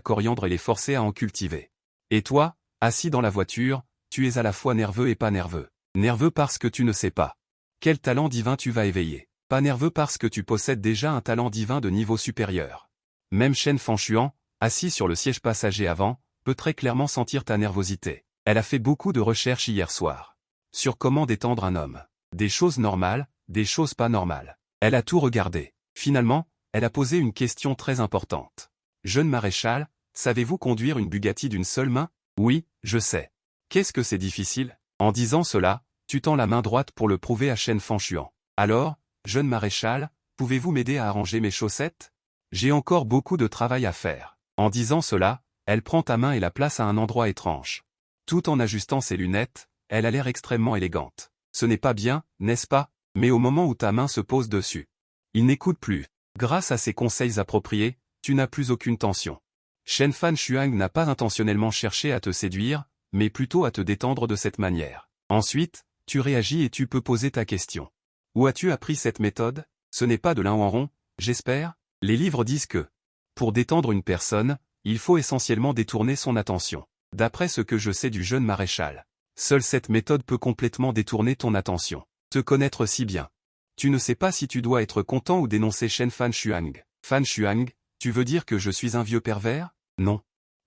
coriandre et les forcer à en cultiver. Et toi, assis dans la voiture, tu es à la fois nerveux et pas nerveux. Nerveux parce que tu ne sais pas quel talent divin tu vas éveiller. Pas nerveux parce que tu possèdes déjà un talent divin de niveau supérieur. Même Shen Fanshuan, assis sur le siège passager avant, peut très clairement sentir ta nervosité. Elle a fait beaucoup de recherches hier soir. Sur comment détendre un homme. Des choses normales, des choses pas normales. Elle a tout regardé. Finalement, elle a posé une question très importante. Jeune maréchal, savez-vous conduire une Bugatti d'une seule main? Oui, je sais. Qu'est-ce que c'est difficile? En disant cela, tu tends la main droite pour le prouver à Shen Fanshuan. Alors, jeune maréchal, pouvez-vous m'aider à arranger mes chaussettes? J'ai encore beaucoup de travail à faire. En disant cela, elle prend ta main et la place à un endroit étrange. Tout en ajustant ses lunettes, elle a l'air extrêmement élégante. Ce n'est pas bien, n'est-ce pas? Mais au moment où ta main se pose dessus, il n'écoute plus. Grâce à ces conseils appropriés, tu n'as plus aucune tension. Shen Fanshuan n'a pas intentionnellement cherché à te séduire, mais plutôt à te détendre de cette manière. Ensuite, tu réagis et tu peux poser ta question. Où as-tu appris cette méthode? Ce n'est pas de l'un en rond, j'espère? Les livres disent que, pour détendre une personne, il faut essentiellement détourner son attention. D'après ce que je sais du jeune maréchal, seule cette méthode peut complètement détourner ton attention. Te connaître si bien. Tu ne sais pas si tu dois être content ou dénoncer Shen Fanshuan. Fanshuan, tu veux dire que je suis un vieux pervers? Non.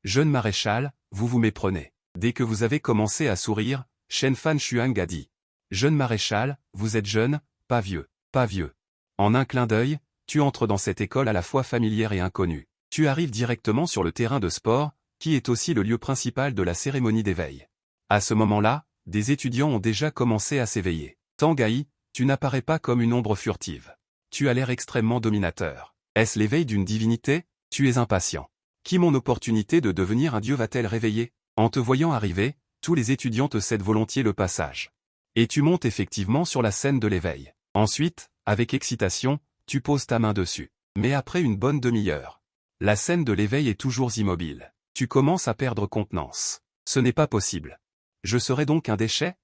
Jeune maréchal, vous vous méprenez. Dès que vous avez commencé à sourire, Shen Fanshuan a dit. Jeune maréchal, vous êtes jeune, pas vieux, pas vieux. En un clin d'œil, tu entres dans cette école à la fois familière et inconnue. Tu arrives directement sur le terrain de sport, qui est aussi le lieu principal de la cérémonie d'éveil. À ce moment-là, des étudiants ont déjà commencé à s'éveiller. Tanguy, tu n'apparais pas comme une ombre furtive. Tu as l'air extrêmement dominateur. Est-ce l'éveil d'une divinité? Tu es impatient. Qui mon opportunité de devenir un dieu va-t-elle réveiller? En te voyant arriver, tous les étudiants te cèdent volontiers le passage. Et tu montes effectivement sur la scène de l'éveil. Ensuite, avec excitation, tu poses ta main dessus. Mais après une bonne demi-heure, la scène de l'éveil est toujours immobile. Tu commences à perdre contenance. Ce n'est pas possible. Je serai donc un déchet?